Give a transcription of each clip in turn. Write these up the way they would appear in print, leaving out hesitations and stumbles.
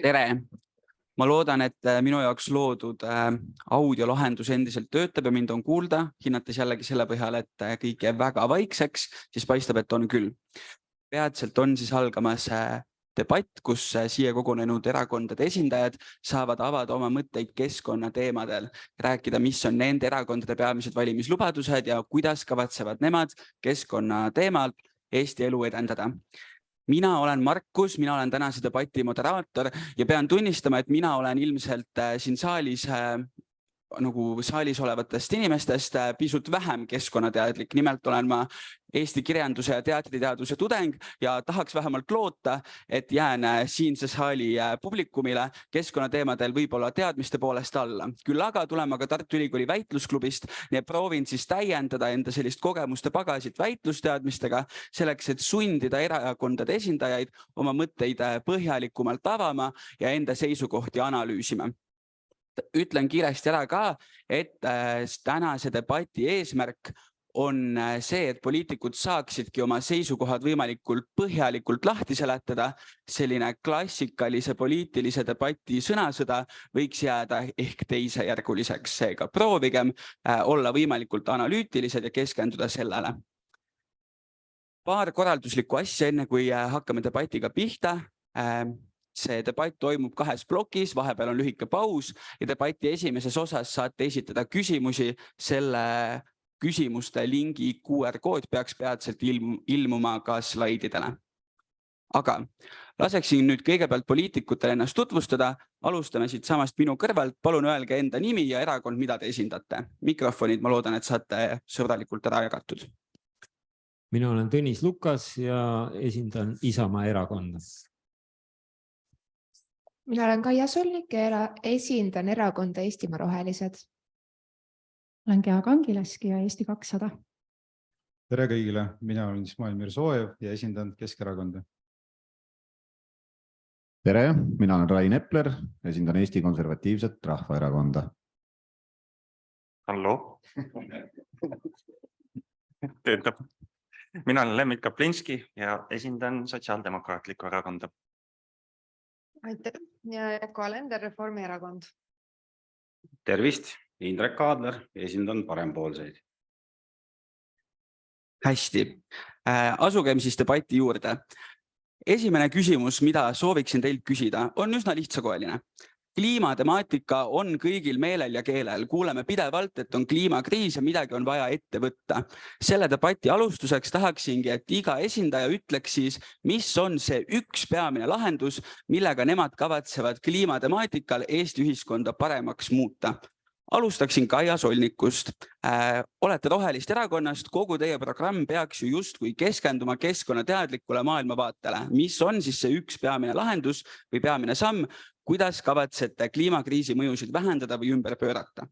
Tere! Ma loodan, et minu jaoks loodud audiolahendus endiselt töötab ja mind on kuulda. Hinnates jällegi selle põhjal, et kõik jääb väga vaikseks, siis paistab, et on küll. Peatselt on siis algamas debatt, kus siia kogunenud erakondade esindajad saavad avada oma mõtteid keskkonna teemadel, rääkida, mis on nende erakondade peamised valimislubadused ja kuidas kavatsevad nemad keskkonna teemal Eesti elu edendada. Mina olen Markus, mina olen tänase debati moderaator ja pean tunnistama, et mina olen ilmselt siin saalis olevatest inimestest pisut vähem keskkonnateadlik. Nimelt olen ma Eesti kirjanduse ja teatriteaduse tudeng ja tahaks vähemalt loota, et jään siinse saali publikumile keskkonnateemadel võib-olla teadmiste poolest alla. Küll aga tulema ka Tartu Ülikooli väitlusklubist ja proovin siis täiendada enda sellist kogemuste pagasit väitlusteadmistega selleks, et sundida erakondade esindajaid oma mõtteid põhjalikumalt avama ja enda seisukohti analüüsima. Ütlen kiiresti ära ka, et tänase debati eesmärk on see, et poliitikud saaksidki oma seisukohad võimalikult põhjalikult lahti seletada. Selline klassikalise poliitilise debati sõnasõda võiks jääda ehk teisejärguliseks. Seega proovigem olla võimalikult analüütilised ja keskenduda sellele. Paar korralduslikku asja enne, kui hakkame debatiga pihta. See debatt toimub 2 plokis, vahepeal on lühike paus ja debati esimeses osas saate esitada küsimusi. Selle küsimuste lingi QR-kood peaks peatselt ilmuma ka slaididele. Aga laseksin nüüd kõigepealt poliitikutel ennast tutvustada. Alustame siit samast minu kõrvalt. Palun öelge enda nimi ja erakond, mida te esindate. Mikrofonid, ma loodan, et saate sõbralikult ära jagatud. Mina olen Tõnis Lukas ja esindan Isamaa erakonda. Mina olen Kaia Solnik ja esindan erakonda Eestimaa Rohelised. Olen Gea Kangilaski ja Eesti 200. Tere kõigile, mina olen Ismail Soojev ja esindan Keskerakonda. Tere, mina olen Rain Epler, esindan Eesti Konservatiivset Rahvaerakonda. Hallo. Töötab. Mina olen Lemmit Kaplinski ja esindan Sotsiaaldemokraatlikku erakonda. Aitäh. Ja Eko Alender, Reformierakond. Tervist, Indrek Kaadler, esindan parempoolseid. Hästi, asugem siis debati juurde. Esimene küsimus, mida sooviksin teilt küsida, on üsna lihtsakoeline. Kliimatemaatika on kõigil meelel ja keelel. Kuuleme pidevalt, et on kliimakriis ja midagi on vaja ette võtta. Selle debati alustuseks tahaksingi, et iga esindaja ütleks siis, mis on see üks peamine lahendus, millega nemad kavatsevad kliimatemaatikal Eesti ühiskonda paremaks muuta. Alustaksin Kaia Solnikust. Olete Rohelist erakonnast, kogu teie programm peaks ju justkui keskenduma keskkonnateadlikule maailmavaatele. Mis on siis see üks peamine lahendus või peamine samm, kuidas kavatsete kliimakriisi mõjusid vähendada või ümber pöörata?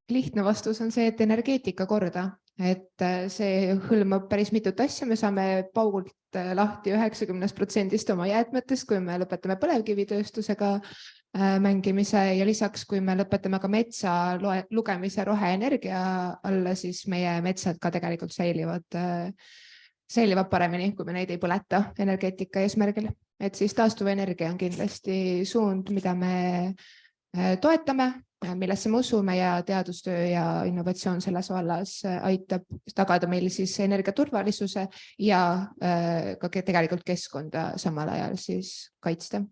Lihtne vastus on see, et energeetika korda. Et see hõlmab päris mitut asja. Me saame paugult lahti 90% oma jäätmetest, kui me lõpetame põlevkivitööstusega mängimise ja lisaks, kui me lõpetame ka metsa lugemise roheenergia alla, siis meie metsad ka tegelikult säilivad paremini, kui me neid ei põleta energeetika eesmärgil. Et siis taastuvenergia on kindlasti suund, mida me toetame, millesse me usume ja teadustöö ja innovatsioon selles vallas aitab tagada meil siis energiaturvalisuse ja ka tegelikult keskkonda samal ajal siis kaitsta.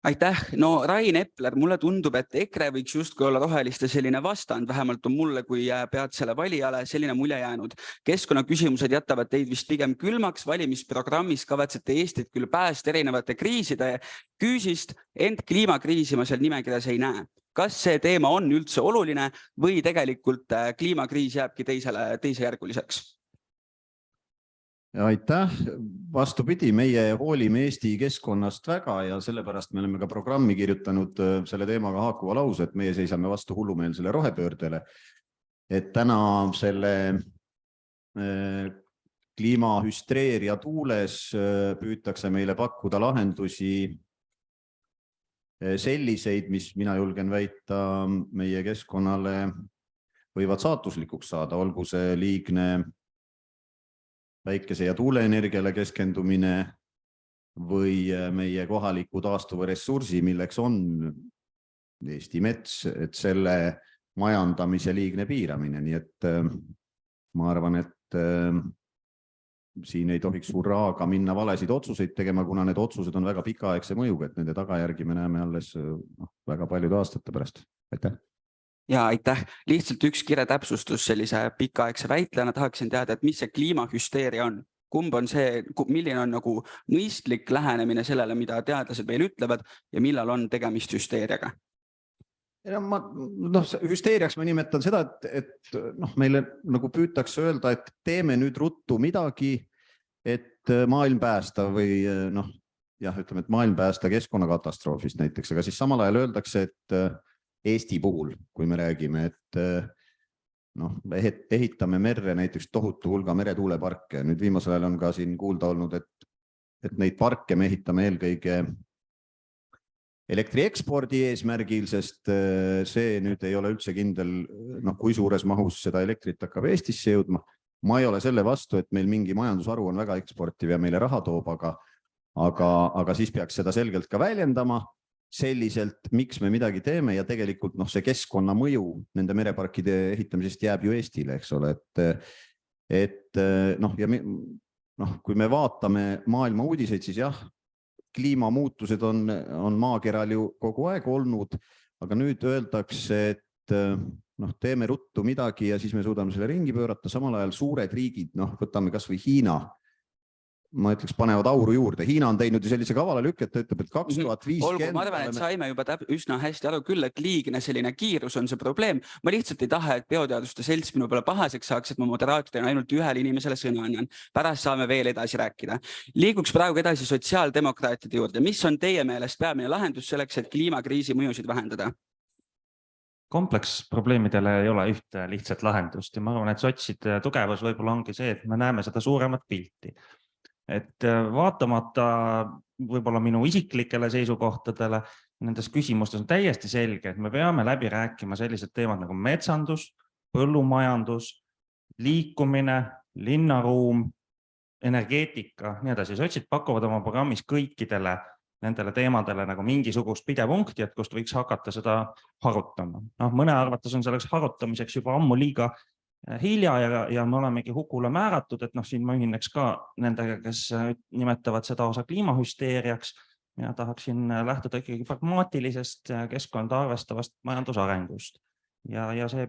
Aitäh. No Rain Epler, mulle tundub, et EKRE võiks justkui olla roheliste selline vastand, vähemalt on mulle kui peatsele valijale selline mulje jäänud. Keskkonnaküsimused jätavad teid vist pigem külmaks, valimisprogrammis kavatsete Eestit küll päästa erinevate kriiside küüsist, ent kliimakriisi ma seal nimekirjas ei näe. Kas see teema on üldse oluline või tegelikult kliimakriis jääbki teisejärguliseks? Aitäh. Vastupidi, meie hoolime Eesti keskkonnast väga ja sellepärast me oleme ka programmi kirjutanud selle teemaga haakuva lause, et meie seisame vastu hullumeelsele rohepöördele. Et täna selle kliimahüstreeria tuules püütakse meile pakkuda lahendusi selliseid, mis mina julgen väita meie keskkonnale võivad saatuslikuks saada, olgu see liigne päikese- ja tuuleenergiale keskendumine või meie kohaliku taastuva ressursi, milleks on Eesti mets, et selle majandamise liigne piiramine. Nii et ma arvan, et siin ei tohiks hurraaga minna valesid otsuseid tegema, kuna need otsused on väga pikaaegse mõjuga, et nende tagajärgi me näeme alles väga paljude aastate pärast. Aitäh! Ja aitäh. Lihtsalt üks kire täpsustus sellise pikaaegse väitlejana tahaksin teada, et mis see kliimahüsteeria on? Kumb on see, milline on nagu mõistlik lähenemine sellele, mida teadlased meil ütlevad ja millal on tegemist hüsteeriaga? Hüsteeriaks ma nimetan seda, et meile nagu püütakse öelda, et teeme nüüd ruttu midagi, et maailm päästa või ütleme, et maailm päästa keskkonnakatastroofist näiteks, aga siis samal ajal öeldakse, et Eesti puhul, kui me räägime, et ehitame merre näiteks tohutu hulga meretuuleparke. Nüüd viimasel ajal on ka siin kuulda olnud, et neid parke me ehitame eelkõige elektri ekspordi eesmärgil, sest see nüüd ei ole üldse kindel, kui suures mahus seda elektrit hakkab Eestisse jõudma. Ma ei ole selle vastu, et meil mingi majandusharu on väga eksportiv ja meile raha toob, aga siis peaks seda selgelt ka väljendama selliselt, miks me midagi teeme ja tegelikult see keskkonna mõju nende mereparkide ehitamisest jääb ju Eestile, eks ole, kui me vaatame maailma uudiseid, siis jah, kliimamuutused on maakeral ju kogu aeg olnud, aga nüüd öeldakse, et teeme ruttu midagi ja siis me suudame selle ringi pöörata, samal ajal suured riigid, võtame kas või Hiina, ma ütleks, panevad auru juurde. Hiina on teinud ju sellise kavala lükk, et ta ütleb, et 2050... Olgu, ma arvan, et saime juba üsna hästi aru küll, et liigne selline kiirus on see probleem. Ma lihtsalt ei taha, et bioteaduste selts minu peale pahaseks saaks, et ma moderaatorina ainult ühele inimesele sõna annan. Pärast saame veel edasi rääkida. Liiguks praegu edasi sotsiaaldemokraatide juurde. Mis on teie meelest peamine lahendus selleks, et kliimakriisi mõjusid vähendada? Kompleks probleemidele ei ole ühte lihtsat lahendust ja ma arvan, et sotside tugevus võib-olla ongi see, et me näeme seda suuremat pilti. Et vaatamata võib-olla minu isiklikele seisukohtadele, nendes küsimustes on täiesti selge, et me peame läbi rääkima sellised teemad nagu metsandus, põllumajandus, liikumine, linnaruum, energeetika, nii edasi. Sotsid pakuvad oma programmis kõikidele nendele teemadele nagu mingisugust pidepunkti, et kust võiks hakata seda harutama. Mõne arvates on selleks harutamiseks juba ammu liiga hilja ja me olemegi hukule määratud, et siin ma ühineks ka nendega, kes nimetavad seda osa kliimahüsteeriaks ja tahaksin lähtuda ikkagi pragmaatilisest keskkonda arvestavast majandusarengust. Ja see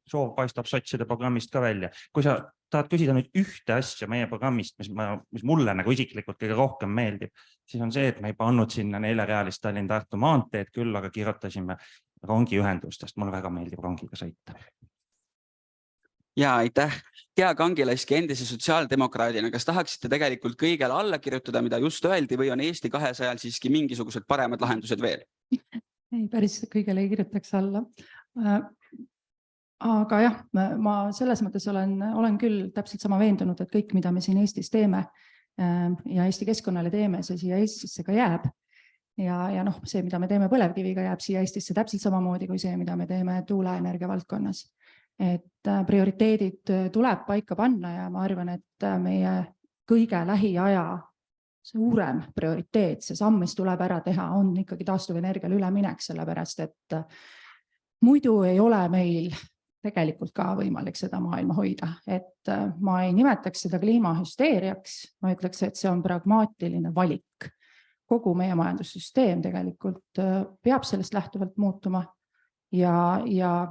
soov paistab sotside programmist ka välja. Kui sa tahad küsida nüüd ühte asja meie programmist, mis mulle nagu isiklikult kõige rohkem meeldib, siis on see, et me ei pannud sinna 4-realist Tallinn-Tartu maanteed, küll aga kirjutasime rongiühendustest. Mulle väga meeldib rongiga sõita. Ja aitäh. Tea Kangilaski endise sotsiaaldemokraadina, kas tahaksite tegelikult kõigele alla kirjutada, mida just öeldi, või on Eesti 200-l siiski mingisugused paremad lahendused veel? Ei, päris kõigele ei kirjutaks alla. Aga jah, ma selles mõttes olen küll täpselt sama veendunud, et kõik, mida me siin Eestis teeme ja Eesti keskkonnale teeme, see siia Eestisse ka jääb. Ja see, mida me teeme põlevkiviga, jääb siia Eestisse täpselt samamoodi kui see, mida me teeme tuuleenergia valdkonnas. Et prioriteedid tuleb paika panna ja ma arvan, et meie kõige lähiaja suurem prioriteet, see samm, mis tuleb ära teha, on ikkagi taastuvenergiale üleminek, sellepärast, et muidu ei ole meil tegelikult ka võimalik seda maailma hoida. Et ma ei nimetaks seda kliimahüsteeriaks, ma ütleks, et see on pragmaatiline valik. Kogu meie majandussüsteem tegelikult peab sellest lähtuvalt muutuma ja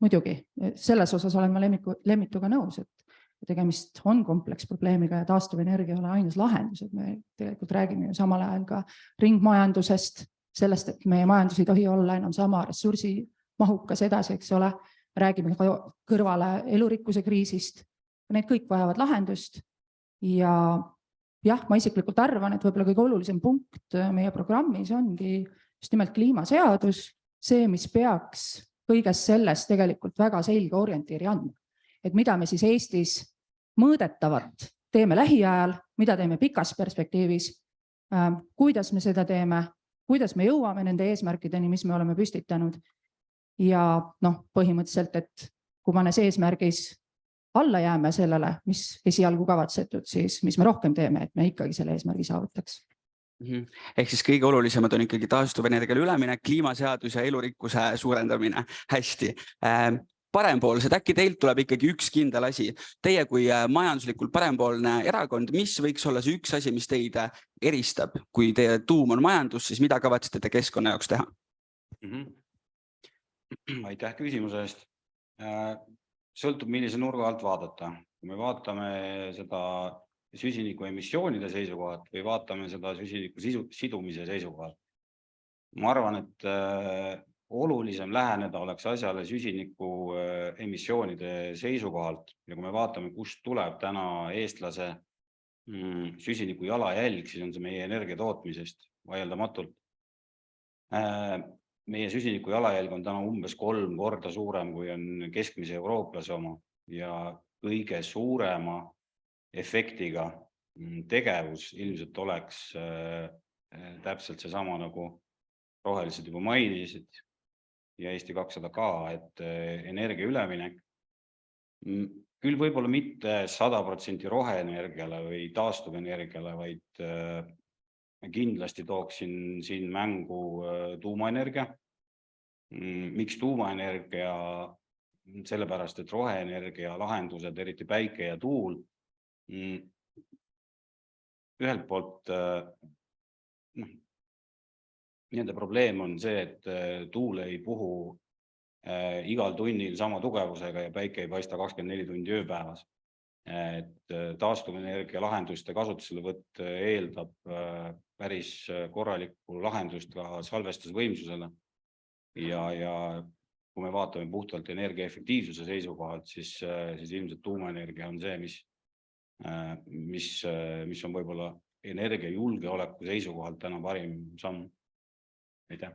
muidugi, selles osas olen ma Lemmituga nõus, et tegemist on kompleks probleemiga ja taastuvenergia ei ole ainus lahendus, et me tegelikult räägime ju samal ajal ka ringmajandusest, sellest, et meie majandus ei tohi olla enam sama ressursimahukas edasi, eks ole, räägime kõrvale elurikkuse kriisist, need kõik vajavad lahendust ja jah, ma isiklikult arvan, et võib-olla kõige olulisem punkt meie programmis ongi just nimelt kliimaseadus, see, mis peaks kõigest sellest tegelikult väga selge orientiiri andma. Et mida me siis Eestis mõõdetavat teeme lähiajal, mida teeme pikas perspektiivis, kuidas me seda teeme, kuidas me jõuame nende eesmärkideni, mis me oleme püstitanud. Ja põhimõtteliselt, et kui mõnes eesmärgis alla jääme sellele, mis esialgu kavatsetud, siis mis me rohkem teeme, et me ikkagi selle eesmärgi saavutaks. Ehk siis kõige olulisemad on ikkagi taastuvenergiale üleminek, kliimaseadus ja elurikkuse suurendamine. Hästi. Parempoolsed, äkki teilt tuleb ikkagi üks kindel asi. Teie kui majanduslikult parempoolne erakond, mis võiks olla see üks asi, mis teid eristab? Kui teie tuum on majandus, siis mida kavatsete te keskkonna jaoks teha? Aitäh küsimuse eest. Sõltub, millise nurga alt vaadata. Kui me vaatame seda süsiniku emissioonide seisukohalt või vaatame seda süsiniku sidumise seisukohalt. Ma arvan, et olulisem läheneda oleks asjale süsiniku emissioonide seisukohalt. Ja kui me vaatame, kust tuleb täna eestlase süsiniku jalajälg, siis on see meie energia tootmisest vaieldamatult. Meie süsiniku jalajälg on täna umbes 3 korda suurem, kui on keskmise eurooplase oma ja kõige suurema efektiga tegevus ilmselt oleks täpselt seesama, nagu rohelised juba mainisid ja Eesti 200 ka, et energia üleminek, küll võib-olla mitte 100% roheenergiale või taastuvenergiale, vaid kindlasti tooksin siin mängu tuumaenergia. Miks tuumaenergia? Sellepärast, et roheenergia lahendused, eriti päike ja tuul, ühelt poolt nende probleem on see, et tuul ei puhu igal tunnil sama tugevusega ja päike ei paista 24 tundi ööpäevas. Et taastuvenergia lahenduste kasutuselevõtt eeldab päris korralikku lahendust ka salvestusvõimsusele ja kui me vaatame puhtalt energiaefektiivsuse seisukohalt, siis ilmselt tuumaenergia on see, mis on võib-olla energiajulgeoleku seisukohalt täna parim samm. Aitäh.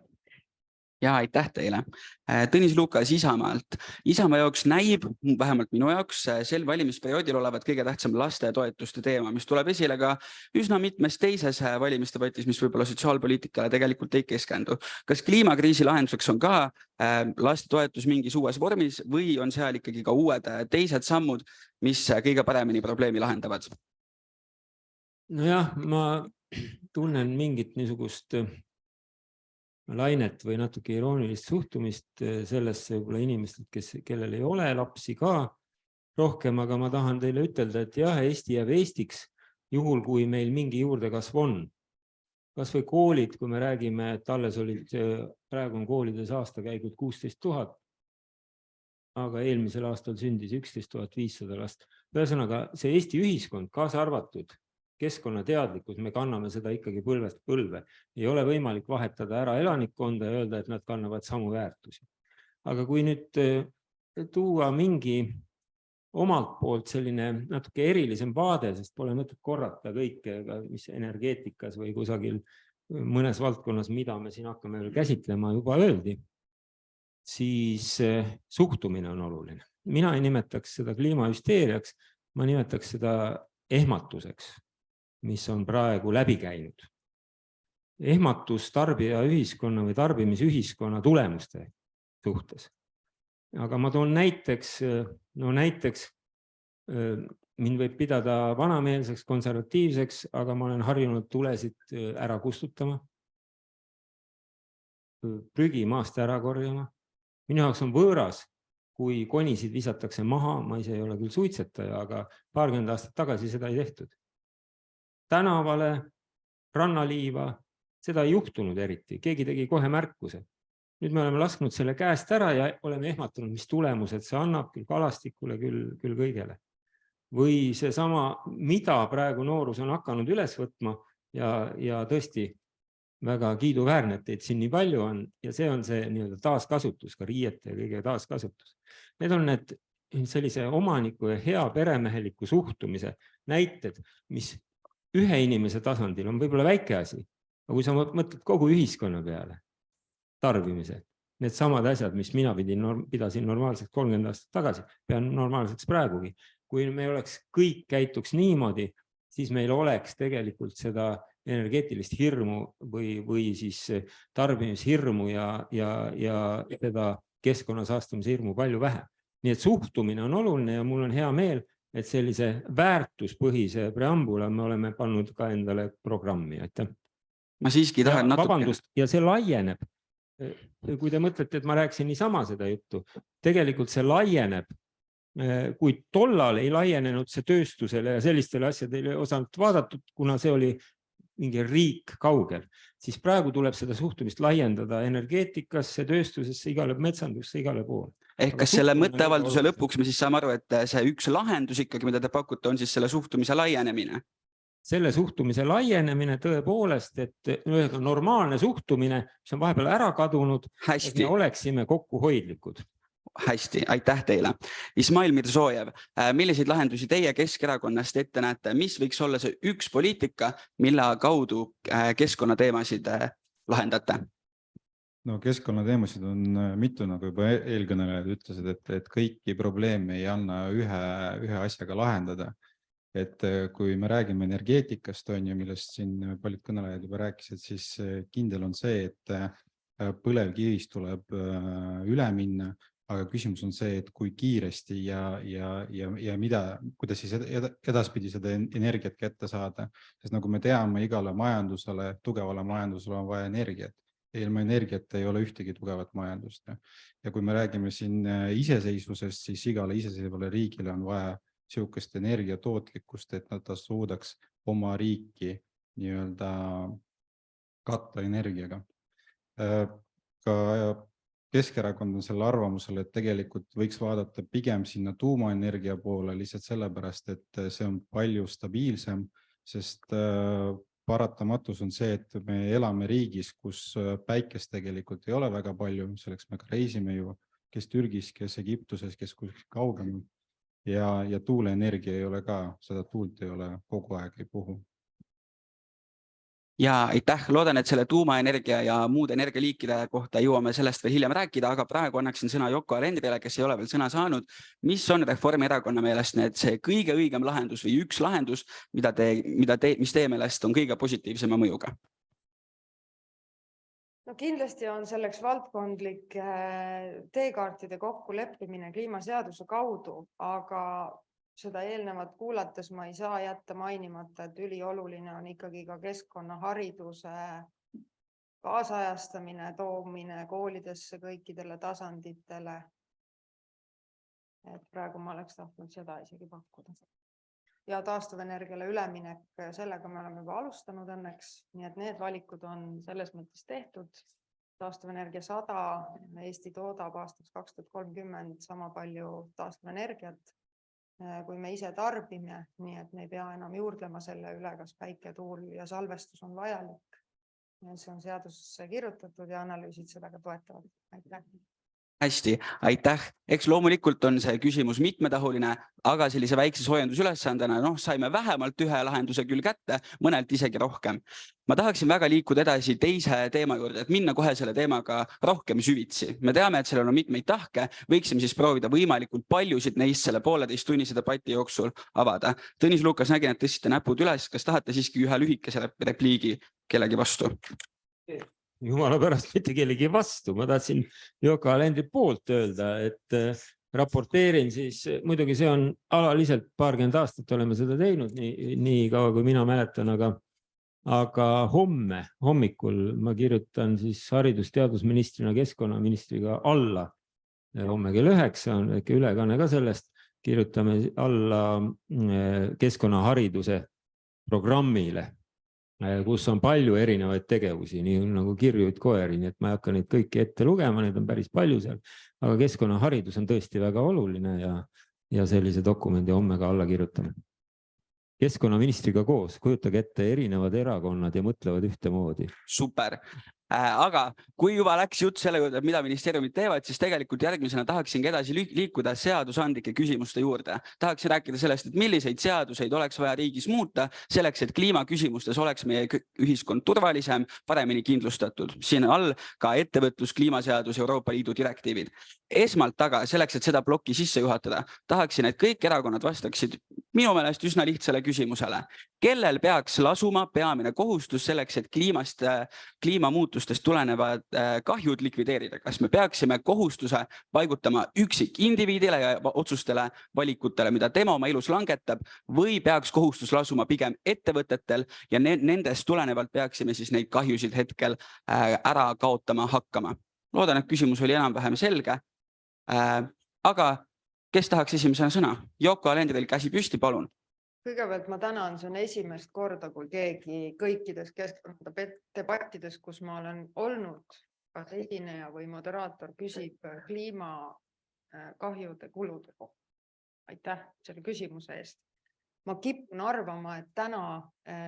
Ja aitäh teile. Tõnis Lukas Isamaalt. Isamaa jaoks näib, vähemalt minu jaoks, sel valimisperioodil olevat kõige tähtsam lastetoetuste teema, mis tuleb esile ka üsna mitmes teises valimisdebatis, mis võib-olla sotsiaalpoliitikale tegelikult ei keskendu. Kas kliimakriisi lahenduseks on ka lastetoetus mingis uues vormis või on seal ikkagi ka uued teised sammud, mis kõige paremini probleemi lahendavad? Nojah, ma tunnen mingit niisugust lainet või natuke iroonilist suhtumist sellesse võib-olla inimestelt, kellel ei ole lapsi ka rohkem, aga ma tahan teile ütelda, et jah, Eesti jääb Eestiks juhul, kui meil mingi juurdekasv on. Kas või koolid, kui me räägime, et alles olid, praegu on koolides aastakäigud 16 000, aga eelmisel aastal sündis 11 500 last. Ühesõnaga, see Eesti ühiskond, kaasa arvatud keskkonnateadlikkus, me kanname seda ikkagi põlvest põlve. Ei ole võimalik vahetada ära elanikkonda ja öelda, et nad kannavad samu väärtusi. Aga kui nüüd tuua mingi omalt poolt selline natuke erilisem vaade, sest pole mõtet korrata kõike, mis energeetikas või kusagil mõnes valdkonnas, mida me siin hakkame veel käsitlema, juba öeldi, siis suhtumine on oluline. Mina ei nimetaks seda kliimahüsteeriaks, ma nimetaks seda ehmatuseks, mis on praegu läbi käinud. Ehmatus tarbija ühiskonna või tarbimisühiskonna tulemuste suhtes. Aga ma toon näiteks mind võib pidada vanameelseks, konservatiivseks, aga ma olen harjunud tulesid ära kustutama, prügi maast ära korjama. Minu jaoks on võõras, kui konisid visatakse maha, ma ise ei ole küll suitsetaja, aga 20 aastat tagasi seda ei tehtud. Tänavale, rannaliiva, seda ei juhtunud eriti, keegi tegi kohe märkuse. Nüüd me oleme lasknud selle käest ära ja oleme ehmatunud, mis tulemused see annab küll kalastikule, küll kõigele. Või see sama, mida praegu noorus on hakanud üles võtma ja tõesti väga kiiduväärne, et teid siin nii palju on ja see on see nii-öelda taaskasutus, ka riiete ja kõige taaskasutus. Need on need sellise omaniku ja hea peremeheliku suhtumise näited, mis ühe inimese tasandil on võib-olla väike asi, aga kui sa mõtled kogu ühiskonna peale, tarbimise, need samad asjad, mis mina pidasin normaalseks 30 aastat tagasi, pean normaalseks praegugi. Kui me kõik käituks niimoodi, siis meil oleks tegelikult seda energeetilist hirmu või siis tarbimishirmu ja seda keskkonnasaastumise hirmu palju vähem. Nii et suhtumine on oluline ja mul on hea meel, et sellise väärtuspõhise preambula me oleme pannud ka endale programmi. Aitäh. Ma siiski tahan natuke. Vabandust, ja see laieneb. Kui te mõtlete, et ma rääkisin niisama seda juttu, tegelikult see laieneb. Kui tollal ei laienenud see tööstusele ja sellistele asjadele ei osanud vaadatud, kuna see oli mingi riik kaugel, siis praegu tuleb seda suhtumist laiendada energeetikasse, tööstusesse, igale metsandusse, igale poole. Ehk kas selle mõtteavalduse lõpuks me siis saame aru, et see üks lahendus ikkagi, mida te pakute, on siis selle suhtumise laienemine? Selle suhtumise laienemine tõepoolest, et normaalne suhtumine, mis on vahepeal ära kadunud, et me oleksime kokkuhoidlikud. Hästi, aitäh teile. Ismail Mirsoojev, milliseid lahendusi teie Keskerakonnast ette näete? Mis võiks olla see üks poliitika, mille kaudu keskkonnateemasid lahendate? No keskkonnateemasid on mitu, nagu juba eelkõnelejad ütlesid, et kõiki probleeme ei anna ühe asjaga lahendada. Et kui me räägime energeetikast, millest siin paljud kõnelejad juba rääkisid, siis kindel on see, et põlevkivist tuleb üle minna, aga küsimus on see, et kui kiiresti ja kuidas siis edaspidi seda energiat kätte saada. Sest nagu me teame, igale majandusele, tugevale majandusele on vaja energiat. Ilma energiat ei ole ühtegi tugevat majandust. Ja kui me räägime siin iseseisvusest, siis igale iseseisvale riigile on vaja siukest energiatootlikkust, et nad suudaks oma riiki nii-öelda katta energiaga. Ka Keskerakond on selle arvamusel, et tegelikult võiks vaadata pigem sinna tuumaenergia poole lihtsalt sellepärast, et see on palju stabiilsem, sest paratamatus on see, et me elame riigis, kus päikest tegelikult ei ole väga palju, selleks me ka reisime ju, kes Türgis, kes Egiptuses, kes kaugemal. Ja tuuleenergia ei ole ka, seda tuult ei ole kogu aeg ei puhu. Ja aitäh, loodan, et selle tuumaenergia ja muud energialiikide kohta jõuame sellest veel hiljem rääkida, aga praegu annaksin sõna Yoko Alenderile, kes ei ole veel sõna saanud. Mis on Reformierakonna meelest see kõige õigem lahendus või üks lahendus, mis teie meelest on kõige positiivsema mõjuga? No kindlasti on selleks valdkondlik teekaartide kokkuleppimine kliimaseaduse kaudu, aga seda eelnevat kuulates ma ei saa jätta mainimata, et ülioluline on ikkagi ka keskkonnahariduse kaasajastamine, toomine koolidesse kõikidele tasanditele. Et praegu ma oleks tahtnud seda isegi pakkuda. Ja taastuvenergiale üleminek, sellega me oleme juba alustanud õnneks, nii et need valikud on selles mõttes tehtud. Taastuvenergia 100, Eesti toodab aastaks 2030 sama palju taastuvenergiat, kui me ise tarbime, nii et me ei pea enam juurdlema selle üle, kas päike, tuul ja salvestus on vajalik. See on seadusesse kirjutatud ja analüüsid seda ka toetavad. Aitäh. Hästi, aitäh. Eks loomulikult on see küsimus mitmetahuline, aga sellise väikse soojendusülesandena saime vähemalt ühe lahenduse küll kätte, mõnelt isegi rohkem. Ma tahaksin väga liikuda edasi teise teema juurde, et minna kohe selle teemaga rohkem süvitsi. Me teame, et sellel on mitmeid tahke, võiksime siis proovida võimalikult paljusid neist selle 1,5-tunnise debati jooksul avada. Tõnis Lukas, nägin, et tõstsite näpud üles, kas tahate siiski ühe lühikese repliigi kellegi vastu? Jumala pärast mitte kellegi vastu. Ma tahtsin Yoko Alendri poolt öelda, et raporteerin siis, muidugi see on alaliselt 20 aastat oleme seda teinud, nii kaua kui mina mäletan, aga hommikul ma kirjutan siis haridus-teadusministrina keskkonnaministriga alla. Homme kell 9 on väike ülekanne ka sellest, kirjutame alla keskkonnahariduse programmile, kus on palju erinevaid tegevusi, nii nagu kirjuid koeri, nii et ma ei hakka neid kõiki ette lugema, neid on päris palju seal, aga keskkonnaharidus on tõesti väga oluline ja sellise dokumendi homme ka alla kirjutame. Keskkonnaministriga koos, kujutage ette erinevad erakonnad ja mõtlevad ühtemoodi. Super. Aga kui juba läks jutt selle juurde, mida ministeeriumid teevad, siis tegelikult järgmisena tahaksingi edasi liikuda seadusandlike küsimuste juurde. Tahaksin rääkida sellest, et milliseid seaduseid oleks vaja riigis muuta selleks, et kliimaküsimustes oleks meie ühiskond turvalisem, paremini kindlustatud. Siin all ka ettevõtlus, kliimaseadus, Euroopa Liidu direktiivid. Esmalt taga, selleks, et seda plokki sisse juhatada, tahaksin, et kõik erakonnad vastaksid minu meelest üsna lihtsale küsimusele. Kellel peaks lasuma peamine kohustus selleks, et kliimamuutused kliimamuutustest tulenevad kahjud likvideerida. Kas me peaksime kohustuse paigutama üksikindiviidile ja otsustele, valikutele, mida tema oma elus langetab, või peaks kohustus lasuma pigem ettevõtetel ja nendest tulenevalt peaksime siis neid kahjusid hetkel ära kaotama hakkama. Loodan, et küsimus oli enam-vähem selge. Aga kes tahaks esimesena sõna? Yoko Alender, teil käsi püsti, palun. Kõigepealt ma tänan, see on esimest korda, kui keegi kõikides keskkonnadebattides, kus ma olen olnud, kas esineja või moderaator küsib kliimakahjude kulude kohta. Aitäh selle küsimuse eest. Ma kipun arvama, et täna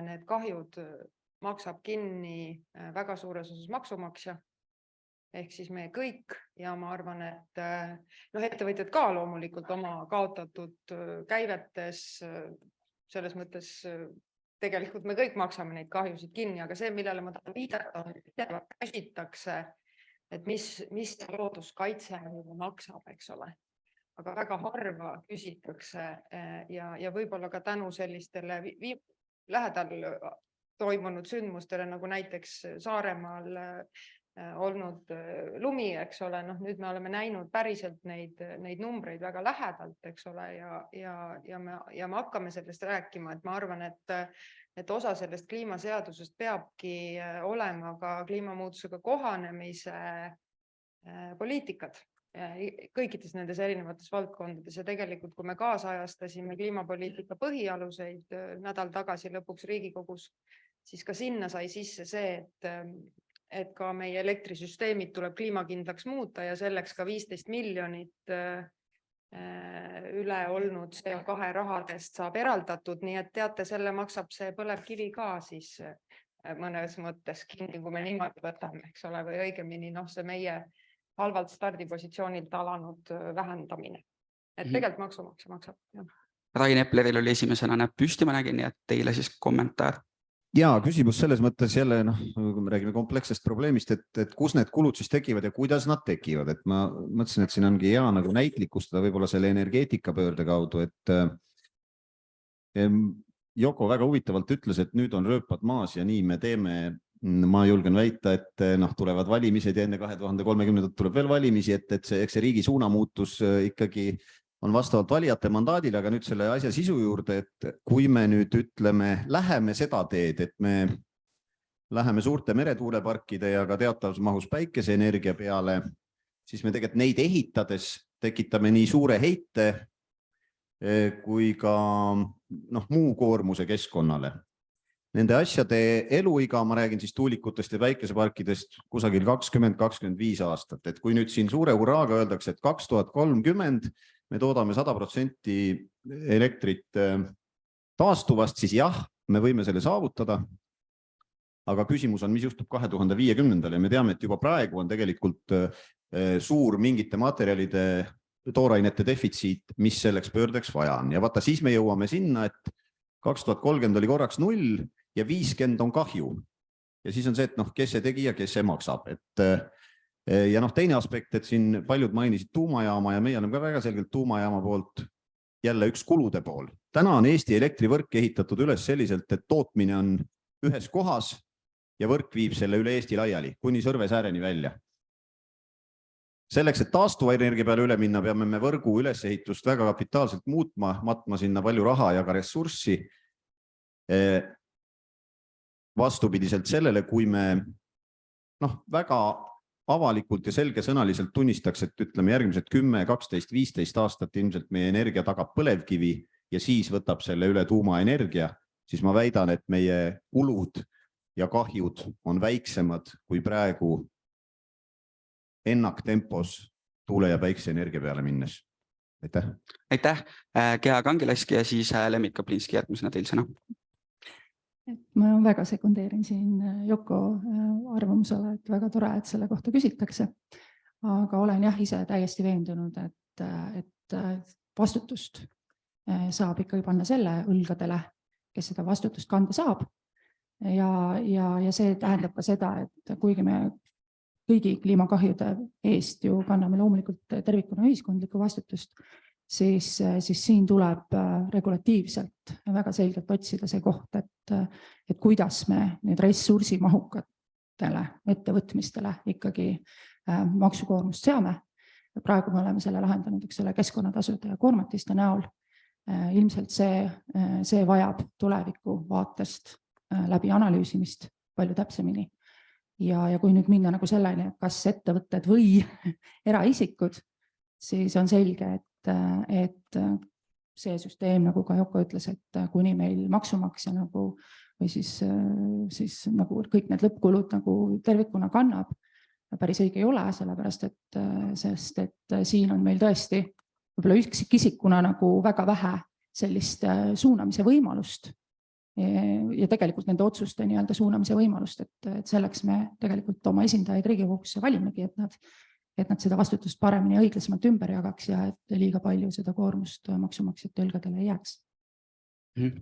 need kahjud maksab kinni väga suures osas maksumaksja. Ehk siis me kõik ja ma arvan, et ettevõtjad ka loomulikult oma kaotatud käivetes selles mõttes tegelikult me kõik maksame neid kahjusid kinni, aga see, millele ma tahan viidata, on käsitakse, et mis looduskaitse maksab, eks ole. Aga väga harva küsitakse ja võib-olla ka tänu sellistele lähedal toimunud sündmustele, nagu näiteks Saaremaal olnud lumi, eks ole, nüüd me oleme näinud päriselt neid numbreid väga lähedalt, eks ole, ja me hakkame sellest rääkima, et ma arvan, et osa sellest kliimaseadusest peabki olema ka kliimamuutusega kohanemise poliitikad kõikides nendes erinevates valdkondades ja tegelikult, kui me kaasajastasime kliimapoliitika põhialuseid nädal tagasi lõpuks Riigikogus, siis ka sinna sai sisse see, et ka meie elektrisüsteemid tuleb kliimakindlaks muuta ja selleks ka 15 miljonit üle olnud CO2 rahadest saab eraldatud, nii et teate, selle maksab see põlevkivi ka siis mõnes mõttes kinni, kui me niimoodi võtame, eks ole, või õigemini see meie halvalt stardipositsioonilt alanud vähendamine. Et tegelikult maksumaksja maksab. Rain Epleril oli esimesena näeb püsti, ma nägin, nii et teile siis kommentaar. Ja küsimus selles mõttes jälle, kui me räägime komplekssest probleemist, et kus need kulud siis tekivad ja kuidas nad tekivad. Et ma mõtlesin, et siin ongi hea nagu näitlikustada võib-olla selle energeetikapöörde kaudu, et Yoko väga huvitavalt ütles, et nüüd on rööpad maas ja nii me teeme. Ma julgen väita, et tulevad valimised ja enne 2030 tuleb veel valimisi, et see riigi suunamuutus ikkagi on vastavalt valijate mandaadile, aga nüüd selle asja sisu juurde, et kui me nüüd ütleme, läheme seda teed, et me läheme suurte meretuuleparkide ja ka teatavas mahus päikeseenergia peale, siis me tegelikult neid ehitades tekitame nii suure heite kui ka muu koormuse keskkonnale. Nende asjade eluiga, ma räägin siis tuulikutest ja päikeseparkidest, kusagil 20-25 aastat. Et kui nüüd siin suure hurraaga öeldakse, et 2030 me toodame 100% elektrit taastuvast, siis jah, me võime selle saavutada. Aga küsimus on, mis juhtub 2050. Ja me teame, et juba praegu on tegelikult suur mingite materjalide, toorainete defitsiit, mis selleks pöördeks vaja on. Ja vaata, siis me jõuame sinna, et 2030 oli korraks 0 ja 50 on kahju. Ja siis on see, et kes see tegi ja kes see maksab. Ja teine aspekt, et siin paljud mainisid tuumajaama ja meie oleme ka väga selgelt tuumajaama poolt jälle üks kulude pool. Täna on Eesti elektrivõrk ehitatud üles selliselt, et tootmine on ühes kohas ja võrk viib selle üle Eesti laiali, kuni Sõrvesääreni välja. Selleks, et taastuva energia peale üle minna, peame me võrgu ülesehitust väga kapitaalselt muutma, matma sinna palju raha ja ka ressurssi. Vastupidiselt sellele, kui me väga avalikult ja selgesõnaliselt tunnistaks, et ütleme järgmised 10, 12, 15 aastat ilmselt meie energia tagab põlevkivi ja siis võtab selle üle tuumaenergia, siis ma väidan, et meie kulud ja kahjud on väiksemad kui praegu ennaktempos tuule- ja päikeseenergia peale minnes. Aitäh. Aitäh. Kea Kangilaski ja siis Lemmit Kaplinski järgmisena teil sõna. Ma väga sekundeerin siin Yoko arvamusele, et väga tore, et selle kohta küsitakse. Aga olen jah ise täiesti veendunud, et vastutust saab ikkagi panna selle õlgadele, kes seda vastutust kanda saab. Ja see tähendab ka seda, et kuigi me kõigi kliimakahjude eest ju kanname loomulikult tervikuna ühiskondlikku vastutust, siis siin tuleb regulatiivselt väga selgelt otsida see koht, et kuidas me need ressursimahukad uutele ettevõtmistele ikkagi maksukoormust seame. Praegu me oleme selle lahendanud, eks ole, keskkonnatasude ja koormatiste näol. Ilmselt see vajab tuleviku vaatest läbi analüüsimist palju täpsemini. Ja kui nüüd minna nagu selleni, et kas ettevõtted või eraisikud, siis on selge, et see süsteem, nagu ka Yoko ütles, et kuni meil maksumaksja nagu, või siis nagu kõik need lõppkulud nagu tervikuna kannab, päris õige ei ole, sellepärast, et siin on meil tõesti võib-olla üksikisikuna nagu väga vähe sellist suunamise võimalust ja tegelikult nende otsuste nii-öelda suunamise võimalust, et selleks me tegelikult oma esindajaid Riigikogusse valimegi, et nad seda vastutust paremini ja õiglasemalt ümber jagaks ja et liiga palju seda koormust maksumaksjate õlgadele ei jääks.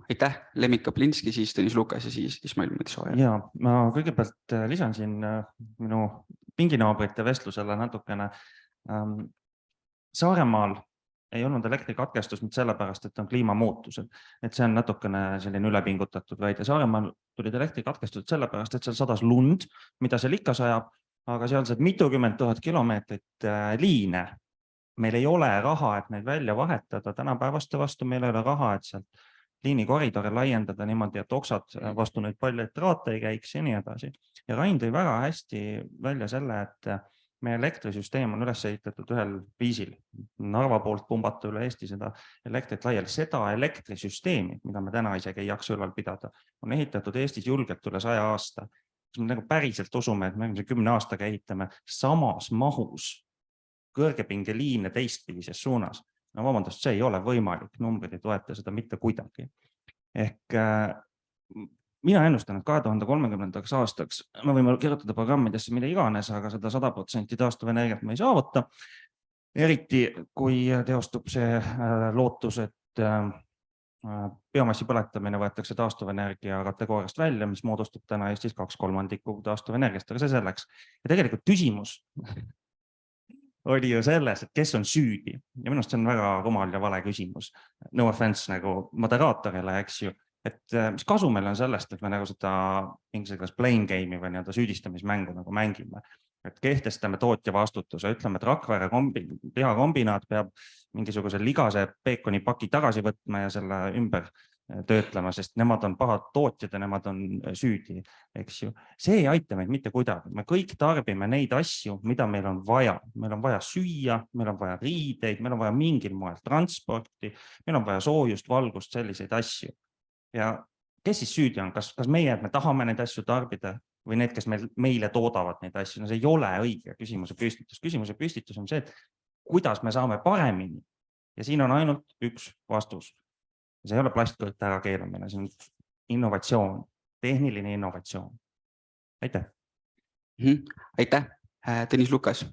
Aitäh, Lemmik Kaplinski, siis Tõnis Lukas ja siis Ismail Metsoja. Ja ma kõigepealt lisan siin minu pinginaabrite vestlusele natukene. Saaremaal ei olnud elektrikatkestus nüüd sellepärast, et on kliimamuutused. Et see on natukene selline ülepingutatud väide. Saaremaal tulid elektrikatkestused sellepärast, et seal sadas lund, mida seal ikka sajab, aga sealsed mitukümmend tuhat kilomeetrit liine. Meil ei ole raha, et neid välja vahetada. Tänapäevaste vastu meil ei ole raha, et sealt liinikoridore laiendada niimoodi, et oksad vastu neid palju traate ei käiks ja nii edasi. Ja Rain tõi väga hästi välja selle, et meie elektrisüsteem on üles ehitatud ühel viisil. Narva poolt pumbata üle Eesti seda elektrit laiali. Seda elektrisüsteemi, mida me täna isegi ei jaksa ülal pidada, on ehitatud Eestis julgelt üle 100 aasta. Me nagu päriselt usume, et me 10 aastaga ehitame samas mahus kõrgepingeliine teistpidises suunas. No vabandust, see ei ole võimalik. Numbrid ei toeta seda mitte kuidagi. Ehk mina ennustan, et 2030. aastaks me võime kirjutada programmidesse mida iganes, aga seda 100% taastuvenergiat me ei saavuta. Eriti kui teostub see lootus, et biomassi põletamine võetakse taastuvenergia kategooriast välja, mis moodustab täna Eestis 2/3 taastuvenergiast, aga see selleks. Ja tegelikult küsimus oli ju selles, et kes on süüdi. Ja minust see on väga rumal ja vale küsimus. No offense nagu moderaatorile, eks ju. Et mis kasu meil on sellest, et me nagu seda inglise keeles blame game'i või süüdistamismängu nagu mängime. Et kehtestame tootja vastutuse, ütleme, et Rakvere lihakombinaat peab mingisuguse ligase peekonipaki tagasi võtma ja selle ümber töötlema, sest nemad on pahad tootjad ja nemad on süüdi, eks ju. See ei aita meid mitte kuidagi. Me kõik tarbime neid asju, mida meil on vaja. Meil on vaja süüa, meil on vaja riideid, meil on vaja mingil moel transporti, meil on vaja soojust, valgust, selliseid asju. Ja kes siis süüdi on? Kas meie, et me tahame neid asju tarbida või need, kes meile toodavad neid asju? No see ei ole õige küsimuse püstitus. Küsimuse püstitus on see, et kuidas me saame paremini. Ja siin on ainult üks vastus. See ei ole plastkõrte ära keelamine, see on innovatsioon, tehniline innovatsioon. Aitäh. Aitäh, Tõnis Lukas.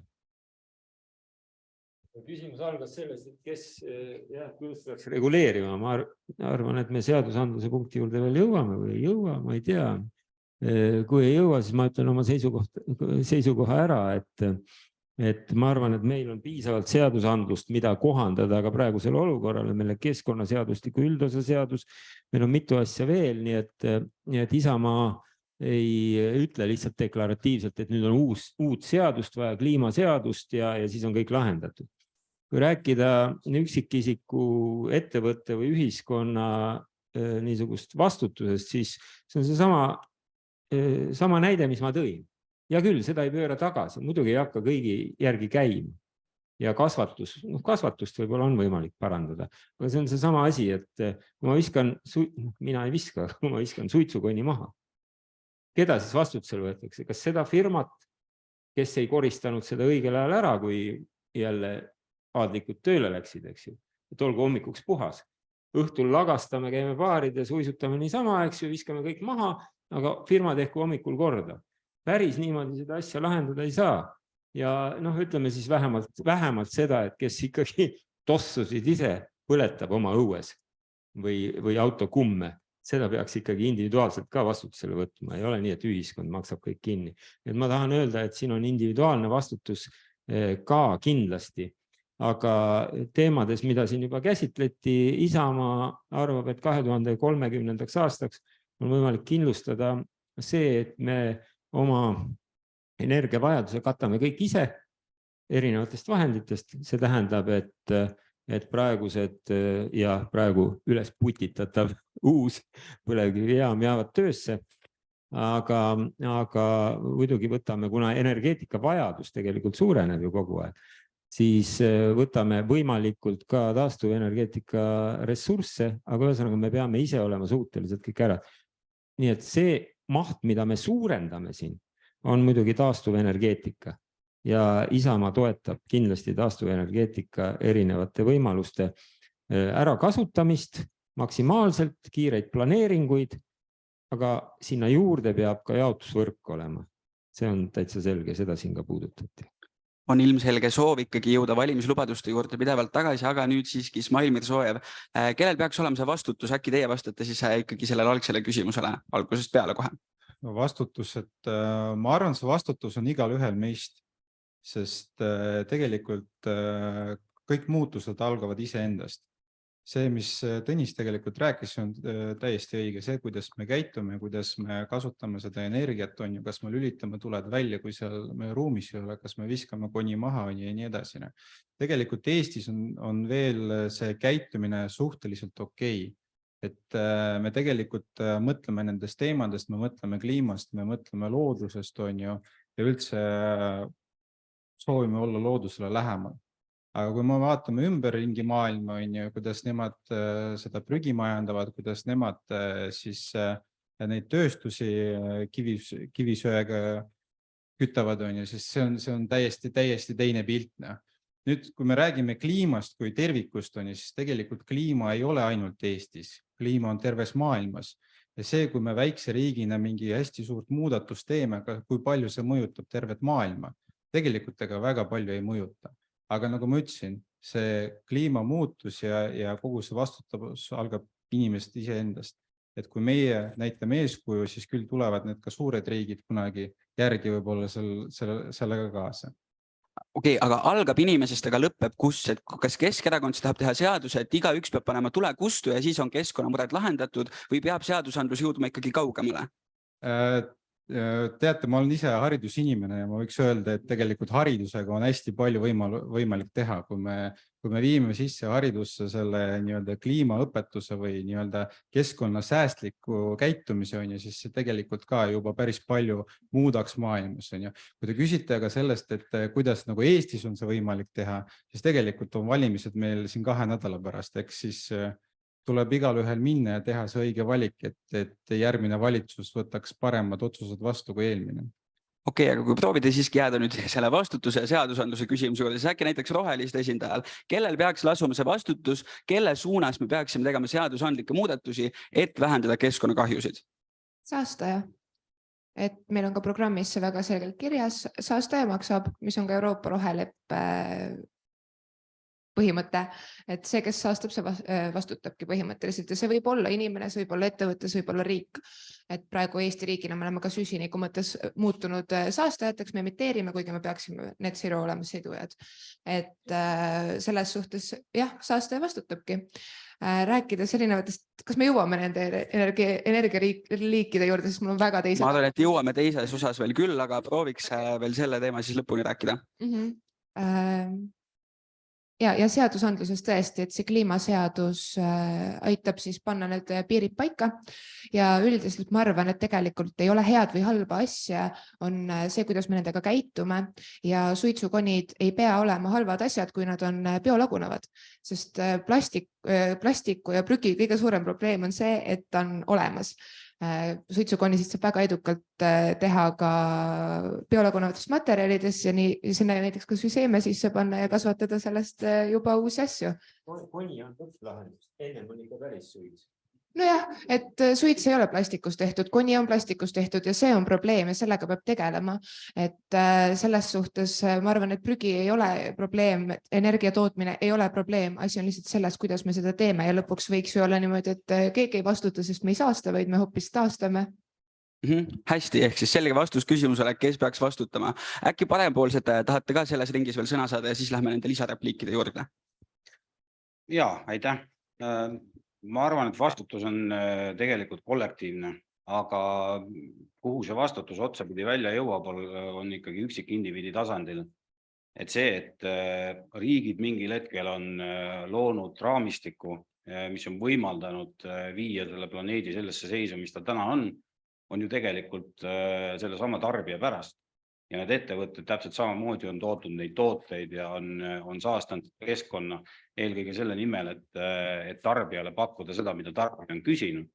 Küsimus algas sellest, et kes kuidas peaks reguleerima. Ma arvan, et me seadusandluse punkti juurde veel jõuame või ei jõua, ma ei tea. Kui ei jõua, siis ma ütlen oma seisukoha ära, et ma arvan, et meil on piisavalt seadusandlust, mida kohandada ka praegusele olukorrale, meile keskkonnaseadustiku üldosa seadus, meil on mitu asja veel, nii et Isamaa ei ütle lihtsalt deklaratiivselt, et nüüd on uut seadust vaja, kliimaseadust ja siis on kõik lahendatud. Kui rääkida üksikisiku ettevõtte või ühiskonna niisugust vastutusest, siis see on see sama näide, mis ma tõin. Ja küll, seda ei pööra tagasi, muidugi ei hakka kõigi järgi käima. Ja kasvatust võib-olla on võimalik parandada. Aga see on see sama asi, et kui ma viskan, mina ei viska, kui ma viskan suitsukonni maha. Keda siis vastutusele võetakse? Kas seda firmat, kes ei koristanud seda õigel ajal ära, kui jälle aadlikud tööle läksid, eks ju? Et olgu hommikuks puhas. Õhtul lagastame, käime baarides, uisutame niisama, eks ju, viskame kõik maha, aga firma tehku hommikul korda. Päris niimoodi seda asja lahendada ei saa. Ja ütleme siis vähemalt seda, et kes ikkagi tossusid ise põletab oma õues või autokumme, seda peaks ikkagi individuaalselt ka vastutusele võtma. Ei ole nii, et ühiskond maksab kõik kinni. Et ma tahan öelda, et siin on individuaalne vastutus ka kindlasti. Aga teemades, mida siin juba käsitleti, Isamaa arvab, et 2030. aastaks on võimalik kindlustada see, et me oma energiavajaduse katame kõik ise erinevatest vahenditest. See tähendab, et praegused ja praegu üles putitatav uus põlevkivijaam jäävad töösse. Aga muidugi võtame, kuna energeetika vajadus tegelikult suureneb ju kogu aeg, siis võtame võimalikult ka taastuvenergeetika ressursse, aga ühesõnaga me peame ise olema suutelised kõik ära. Nii et see maht, mida me suurendame siin, on muidugi taastuvenergeetika ja Isamaa toetab kindlasti taastuvenergeetika erinevate võimaluste ärakasutamist, maksimaalselt kiireid planeeringuid, aga sinna juurde peab ka jaotusvõrk olema. See on täitsa selge, seda siin ka puudutati. On ilmselge soov ikkagi jõuda valimislubaduste juurde pidevalt tagasi, aga nüüd siiski Smail Mirzojev, kellel peaks olema see vastutus, äkki teie vastate siis ikkagi sellele algsele küsimusele algusest peale kohe? Vastutus, et ma arvan, see vastutus on igal ühel meist, sest tegelikult kõik muutused algavad iseendast. See, mis Tõnis tegelikult rääkis, on täiesti õige. See, kuidas me käitume, kuidas me kasutame seda energiat, on ju, kas me lülitame tuled välja, kui seal me ruumis ei ole, kas me viskame koni maha ja nii edasi. Tegelikult Eestis on veel see käitumine suhteliselt okei. Et me tegelikult mõtleme nendest teemadest, me mõtleme kliimast, me mõtleme loodusest, on ju, ja üldse soovime olla loodusele lähemal. Aga kui me vaatame ümberringi maailma, on ju, kuidas nemad seda prügi majandavad, kuidas nemad siis neid tööstusi kivisöega kütavad, on ju, siis see on täiesti teine pilt. Nüüd, kui me räägime kliimast kui tervikust, on ju, siis tegelikult kliima ei ole ainult Eestis. Kliima on terves maailmas. Ja see, kui me väikse riigina mingi hästi suurt muudatust teeme, kui palju see mõjutab tervet maailma, tegelikult ega väga palju ei mõjuta. Aga nagu ma ütlesin, see kliimamuutus ja kogu see vastutavus algab inimest iseendast. Et kui meie näitame eeskuju, siis küll tulevad need ka suured riigid kunagi järgi võib-olla sellega kaasa. Okei, aga algab inimesest, aga lõpeb kus? Et kas Keskerakond tahab teha seaduse, et igaüks peab panema tule kustu ja siis on keskkonnamured lahendatud või peab seadusandlus jõudma ikkagi kaugemale? Teate, ma olen ise haridusinimene ja ma võiks öelda, et tegelikult haridusega on hästi palju võimalik teha, kui me viime sisse haridusse selle nii-öelda kliimaõpetuse või nii-öelda keskkonnasäästliku käitumise, on ju, siis see tegelikult ka juba päris palju muudaks maailmas. On ju. Kui te küsite aga sellest, et kuidas nagu Eestis on see võimalik teha, siis tegelikult on valimised meil siin 2 nädala pärast, eks siis tuleb igal ühel minna ja teha see õige valik, et järgmine valitsus võtaks paremad otsused vastu kui eelmine. Okei, aga kui proovida siiski jääda nüüd selle vastutuse ja seadusandluse küsimuse juurde, siis äkki näiteks roheliste esindajal, kellel peaks lasuma see vastutus, kelle suunas me peaksime tegema seadusandlikke muudatusi, et vähendada keskkonnakahjusid? Saastaja. Et meil on ka programmis see väga selgelt kirjas. Saastaja maksab, mis on ka Euroopa roheleppe põhimõte, et see, kes saastab, see vastutabki põhimõtteliselt ja see võib olla inimene, see võib olla ettevõte, see võib olla riik. Et praegu Eesti riigina me oleme ka süsiniku mõttes muutunud saastajateks, me emiteerime, kuigi me peaksime net zero olema sidujad. Et selles suhtes, jah, saastaja vastutabki. Rääkides erinevatest, kas me jõuame nende energialiikide juurde, sest mul on väga teised. Ma arvan, et jõuame teises osas veel küll, aga prooviks veel selle teema siis lõpuni rääkida. Ja seadusandluses tõesti, et see kliimaseadus aitab siis panna need piirid paika ja üldiselt ma arvan, et tegelikult ei ole head või halba asja, on see, kuidas me nendega käitume ja suitsukonid ei pea olema halvad asjad, kui nad on biolagunevad, sest plastiku ja prügi kõige suurem probleem on see, et ta on olemas. Suitsukonisist saab väga edukalt teha ka biolagunevatest materjalidest ja nii sinna näiteks kas või seeme sisse panna ja kasvatada sellest juba uusi asju. Koni on lõpplahendus, enne mõni ka päris suits. Nojah, et suits ei ole plastikust tehtud, koni on plastikust tehtud ja see on probleem ja sellega peab tegelema. Et selles suhtes ma arvan, et prügi ei ole probleem, energia tootmine ei ole probleem, asi on lihtsalt selles, kuidas me seda teeme ja lõpuks võiks ju olla niimoodi, et keegi ei vastuta, sest me ei saasta, vaid me hoopis taastame. Hästi, ehk siis selge vastus küsimusele, kes peaks vastutama. Äkki parempoolsed tahate ka selles ringis veel sõna saada ja siis lähme nende lisarepliikide juurde. Jaa, aitäh. Ma arvan, et vastutus on tegelikult kollektiivne, aga kuhu see vastutus otsapidi välja jõuab, on ikkagi üksik indiviidi tasandil. Et see, et riigid mingil hetkel on loonud raamistiku, mis on võimaldanud viia selle planeedi sellesse seisu, mis ta täna on ju tegelikult selle sama tarbija pärast. Ja need ettevõtted täpselt samamoodi on tootnud neid tooteid ja on saastanud keskkonna eelkõige selle nimel, et tarbijale pakkuda seda, mida tarbija on küsinud.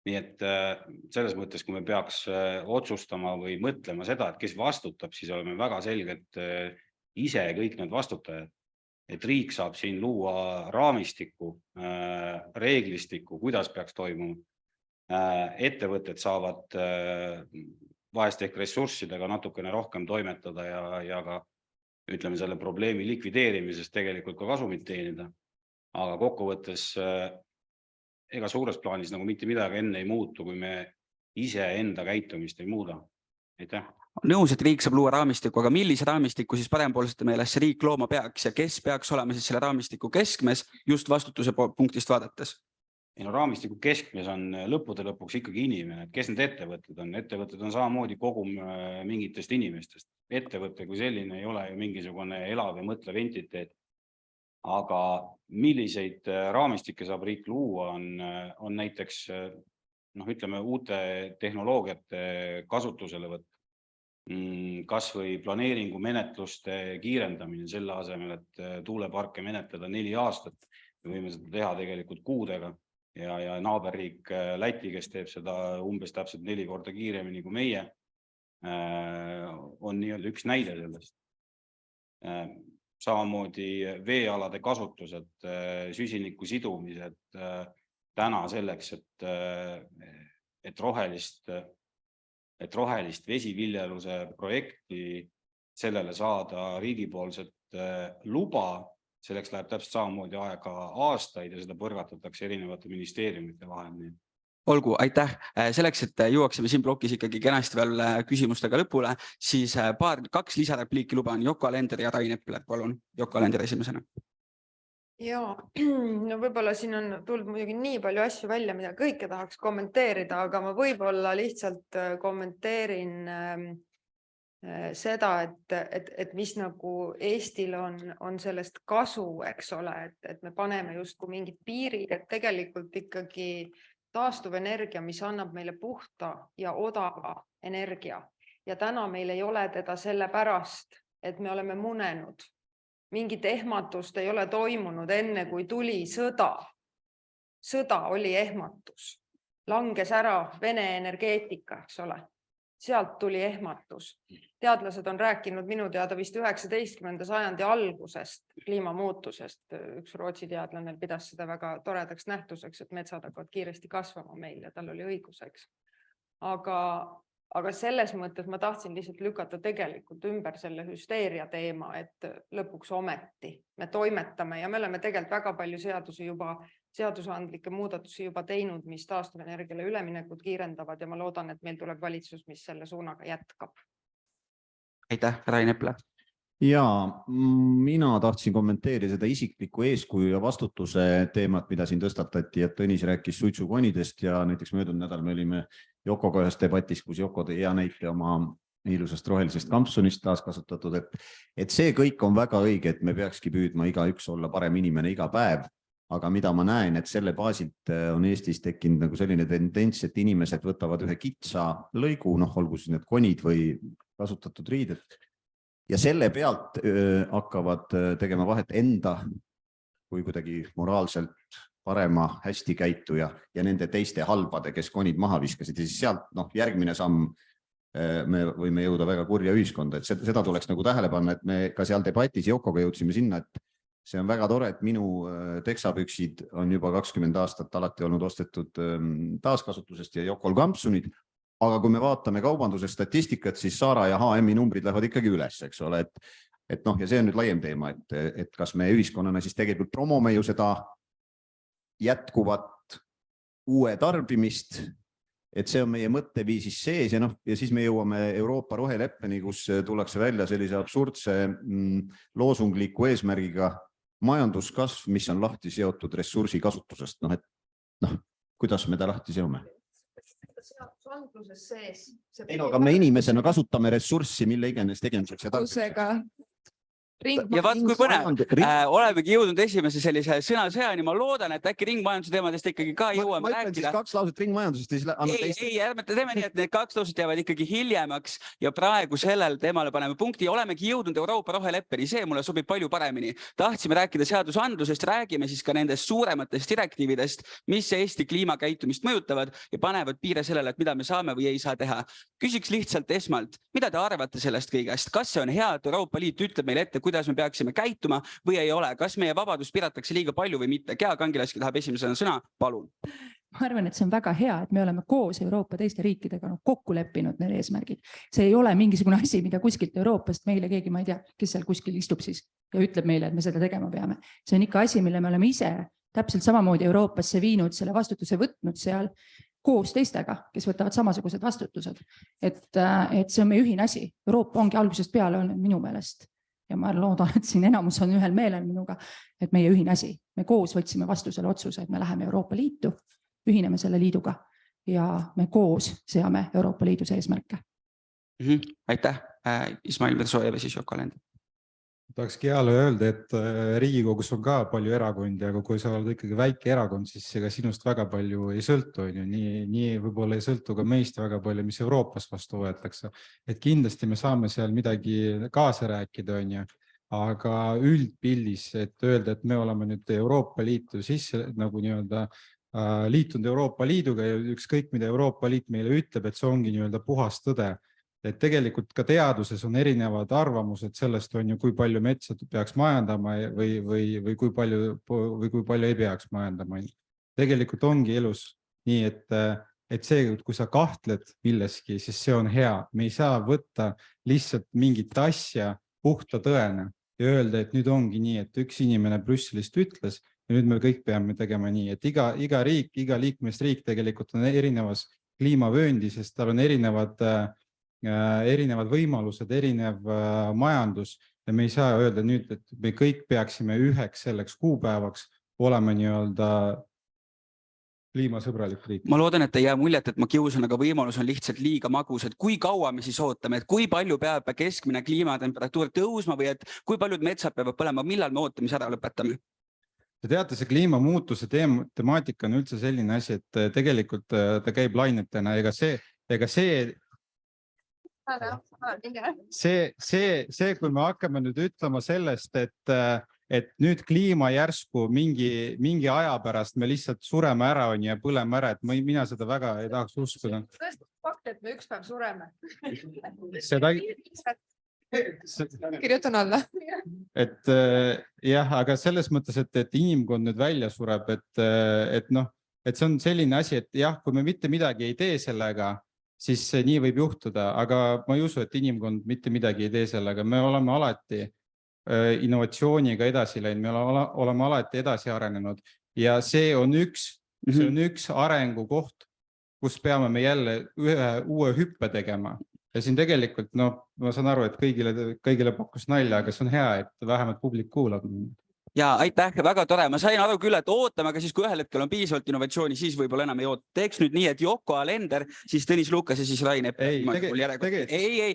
Nii et selles mõttes, kui me peaks otsustama või mõtlema seda, et kes vastutab, siis oleme väga selgelt ise kõik need vastutajad. Et riik saab siin luua raamistiku, reeglistiku, kuidas peaks toimuma. Ettevõtted saavad vahest ehk ressurssidega natukene rohkem toimetada ja ka ütleme selle probleemi likvideerimisest tegelikult ka kasumit teenida. Aga kokkuvõttes ega suures plaanis nagu mitte midagi enne ei muutu, kui me ise enda käitumist ei muuda. Aitäh. Nõus, et riik saab luua raamistiku, aga millise raamistiku siis parempoolsete meelest see riik looma peaks ja kes peaks olema siis selle raamistiku keskmes just vastutuse punktist vaadates? Raamistiku keskmes on lõppude lõpuks ikkagi inimene, et kes need ettevõtted on. Ettevõtted on samamoodi kogum mingitest inimestest. Ettevõte kui selline ei ole ju mingisugune elav ja mõtlev entiteet. Aga milliseid raamistikke saab riik luua on näiteks ütleme, uute tehnoloogiate kasutuselevõtt. Kas või planeeringu menetluste kiirendamine selle asemel, et tuuleparke menetleda 4 aastat. Me võime seda teha tegelikult kuudega ja naaberriik Läti, kes teeb seda umbes täpselt 4 korda kiiremini kui meie, on nii-öelda üks näide sellest. Samamoodi veealade kasutused, süsiniku sidumised täna selleks, et rohelist vesiviljeluse projekti sellele saada riigipoolset luba, selleks läheb täpselt samamoodi aega aastaid ja seda põrgatatakse erinevate ministeeriumite vahel. Olgu, aitäh. Selleks, et jõuaksime siin plokis ikkagi kenasti veel küsimustega lõpule, siis 2 lisarepliiki luban Yoko Alender ja Rain Epler. Palun, Yoko Alender esimesena. Ja, no võib-olla siin on tulnud muidugi nii palju asju välja, mida kõike tahaks kommenteerida, aga ma võib-olla lihtsalt kommenteerin seda, et mis nagu Eestil on sellest kasu, eks ole, et me paneme justkui mingid piirid, et tegelikult ikkagi taastuvenergia, mis annab meile puhta ja odava energia. Ja täna meil ei ole teda sellepärast, et me oleme munenud. Mingit ehmatust ei ole toimunud enne, kui tuli sõda. Sõda oli ehmatus. Langes ära Vene energeetika, eks ole. Sealt tuli ehmatus. Teadlased on rääkinud minu teada vist 19. sajandi algusest kliimamuutusest. Üks Rootsi teadlane pidas seda väga toredaks nähtuseks, et metsad hakkavad kiiresti kasvama meil ja tal oli õiguseks. Aga selles mõttes ma tahtsin lihtsalt lükata tegelikult ümber selle hüsteeria teema, et lõpuks ometi me toimetame ja me oleme tegelikult väga palju seadusandlikke muudatusi juba teinud, mis taastuvenergiale üleminekut kiirendavad ja ma loodan, et meil tuleb valitsus, mis selle suunaga jätkab. Aitäh, Rain Epler. Ja mina tahtsin kommenteerida seda isikliku eeskuju ja vastutuse teemat, mida siin tõstatati, et Tõnis rääkis suitsukonidest ja näiteks möödunud nädal me olime Jokoga ühes debatis, kus Joko tõi hea näite oma ilusast rohelisest kampsunist taaskasutatud, et see kõik on väga õige, et me peakski püüdma igaüks olla parem inimene iga päev, aga mida ma näen, et selle baasilt on Eestis tekkinud nagu selline tendents, et inimesed võtavad ühe kitsa lõigu, olgu siis need konid või kasutatud riided, ja selle pealt hakkavad tegema vahet enda kui kuidagi moraalselt parema hästi käituja ja nende teiste halbade, kes konid maha viskasid. Ja siis sealt järgmine samm me võime jõuda väga kurja ühiskonda, et seda tuleks nagu tähele panna, et me ka seal debatis Jokoga jõudsime sinna, et see on väga tore, et minu teksapüksid on juba 20 aastat alati olnud ostetud taaskasutusest ja Jokol kampsunid, aga kui me vaatame kaubanduse statistikat, siis Saara ja H&M-i numbrid lähevad ikkagi üles, eks ole, ja see on nüüd laiem teema, et kas me ühiskonnana siis tegelikult promome ju seda jätkuvat uue tarbimist, et see on meie mõtteviisis sees ja siis me jõuame Euroopa roheleppeni, kus tullakse välja sellise absurdse loosungliku eesmärgiga majanduskasv, mis on lahti seotud ressursi kasutusest. Kuidas me ta lahti seome? seadusandluses sees. Ei no, aga me inimesena kasutame ressurssi, mille iganes tegemiseks. Ja vaat kui põnev, olemegi jõudnud esimese sellise sõnasõjani, ma loodan, et äkki ringmajanduse teemadest ikkagi ka jõuame ma ütlen siis rääkida. 2 lauset ringmajandusest. Ärme teeme nii, et need 2 lauset jäävad ikkagi hiljemaks ja praegu sellel teemale paneme punkti. Olemegi jõudnud Euroopa roheleppeni, see mulle sobib palju paremini. Tahtsime rääkida seadusandlusest, räägime siis ka nendest suurematest direktiividest, mis Eesti kliimakäitumist mõjutavad ja panevad piire sellele, et mida me saame või ei saa teha. Küsiks lihtsalt esmalt, mida te arvate sellest kõigest? Kas see on hea, et Euroopa Liit ütleb meile ette, kuidas me peaksime käituma või ei ole? Kas meie vabadus piiratakse liiga palju või mitte? Gea Kangilaski tahab esimesena sõna, palun. Ma arvan, et see on väga hea, et me oleme koos Euroopa teiste riikidega kokku leppinud need eesmärgid. See ei ole mingisugune asi, mida kuskilt Euroopast meile keegi, ma ei tea, kes seal kuskil istub siis ja ütleb meile, et me seda tegema peame. See on ikka asi, mille me oleme ise täpselt samamoodi Euroopasse viinud, selle vastutuse võtnud seal koos teistega, kes võtavad samasugused vastutused. Et see on meie ühine asi. Euroopa ongi algusest peale olnud minu meelest. Ja ma loodan, et siin enamus on ühel meelel minuga, et meie ühine asi. Me koos võtsime vastu selle otsuse, et me läheme Euroopa Liitu, ühineme selle liiduga ja me koos seame Euroopa Liidus eesmärke. Aitäh, Ismail Versoojev ja siis Yoko Alender. Tahaks Geale öelda, et Riigikogus on ka palju erakondi, aga kui sa oled ikkagi väike erakond, siis ega sinust väga palju ei sõltu. Nii võib-olla ei sõltu ka meist väga palju, mis Euroopas vastu võetakse. Et kindlasti me saame seal midagi kaasa rääkida, aga üldpildis, et öelda, et me oleme nüüd Euroopa Liitu sisse nagu nii-öelda liitunud Euroopa Liiduga ja ükskõik, mida Euroopa Liit meile ütleb, et see ongi nii-öelda puhas tõde. Et tegelikult ka teaduses on erinevad arvamused sellest, kui palju metsa peaks majandama või kui palju ei peaks majandama. Tegelikult ongi elus nii, et see, kui sa kahtled milleski, siis see on hea. Me ei saa võtta lihtsalt mingit asja puhta tõene ja öelda, et nüüd ongi nii, et üks inimene Brüsselist ütles ja nüüd me kõik peame tegema nii, et iga riik, iga liikmesriik tegelikult on erinevas kliimavööndi, sest tal on erinevad võimalused, erinev majandus ja me ei saa öelda nüüd, et me kõik peaksime üheks selleks kuupäevaks olema nii-öelda kliimasõbralik riik. Ma loodan, et ei jää muljet, et ma kiusan, aga võimalus on lihtsalt liiga magus, et kui kaua me siis ootame, et kui palju peab keskmine kliimatemperatuur tõusma või et kui paljud metsad peavad põlema, millal me ootamise ära lõpetame? Te teate, see kliimamuutuse temaatika on üldse selline asi, et tegelikult ta käib lainetena, ega see, kui me hakkame nüüd ütlema sellest, et nüüd kliima järsku mingi aja pärast me lihtsalt sureme ära ja põleme ära, et mina seda väga ei tahaks uskuda. Tõesti fakt, et me üks päev sureme. Kirjutan alla. Et jah, aga selles mõttes, et inimkond nüüd välja sureb, et see on selline asi, et jah, kui me mitte midagi ei tee sellega, siis nii võib juhtuda, aga ma ei usu, et inimkond mitte midagi ei tee sellega. Me oleme alati innovatsiooniga edasi läinud, me oleme alati edasi arenenud ja see on üks arengukoht, kus peame me jälle ühe uue hüppe tegema. Ja siin tegelikult, ma saan aru, et kõigile pakkus nalja, aga see on hea, et vähemalt publik kuulab. Ja aitäh, väga tore. Ma sain aru küll, et ootame, aga siis kui ühel hetkel on piisavalt innovatsiooni, siis võib-olla enam ei oota. Teeks nüüd nii, et Yoko Alender, siis Tõnis Lukas ja siis Rain Epper. Ei,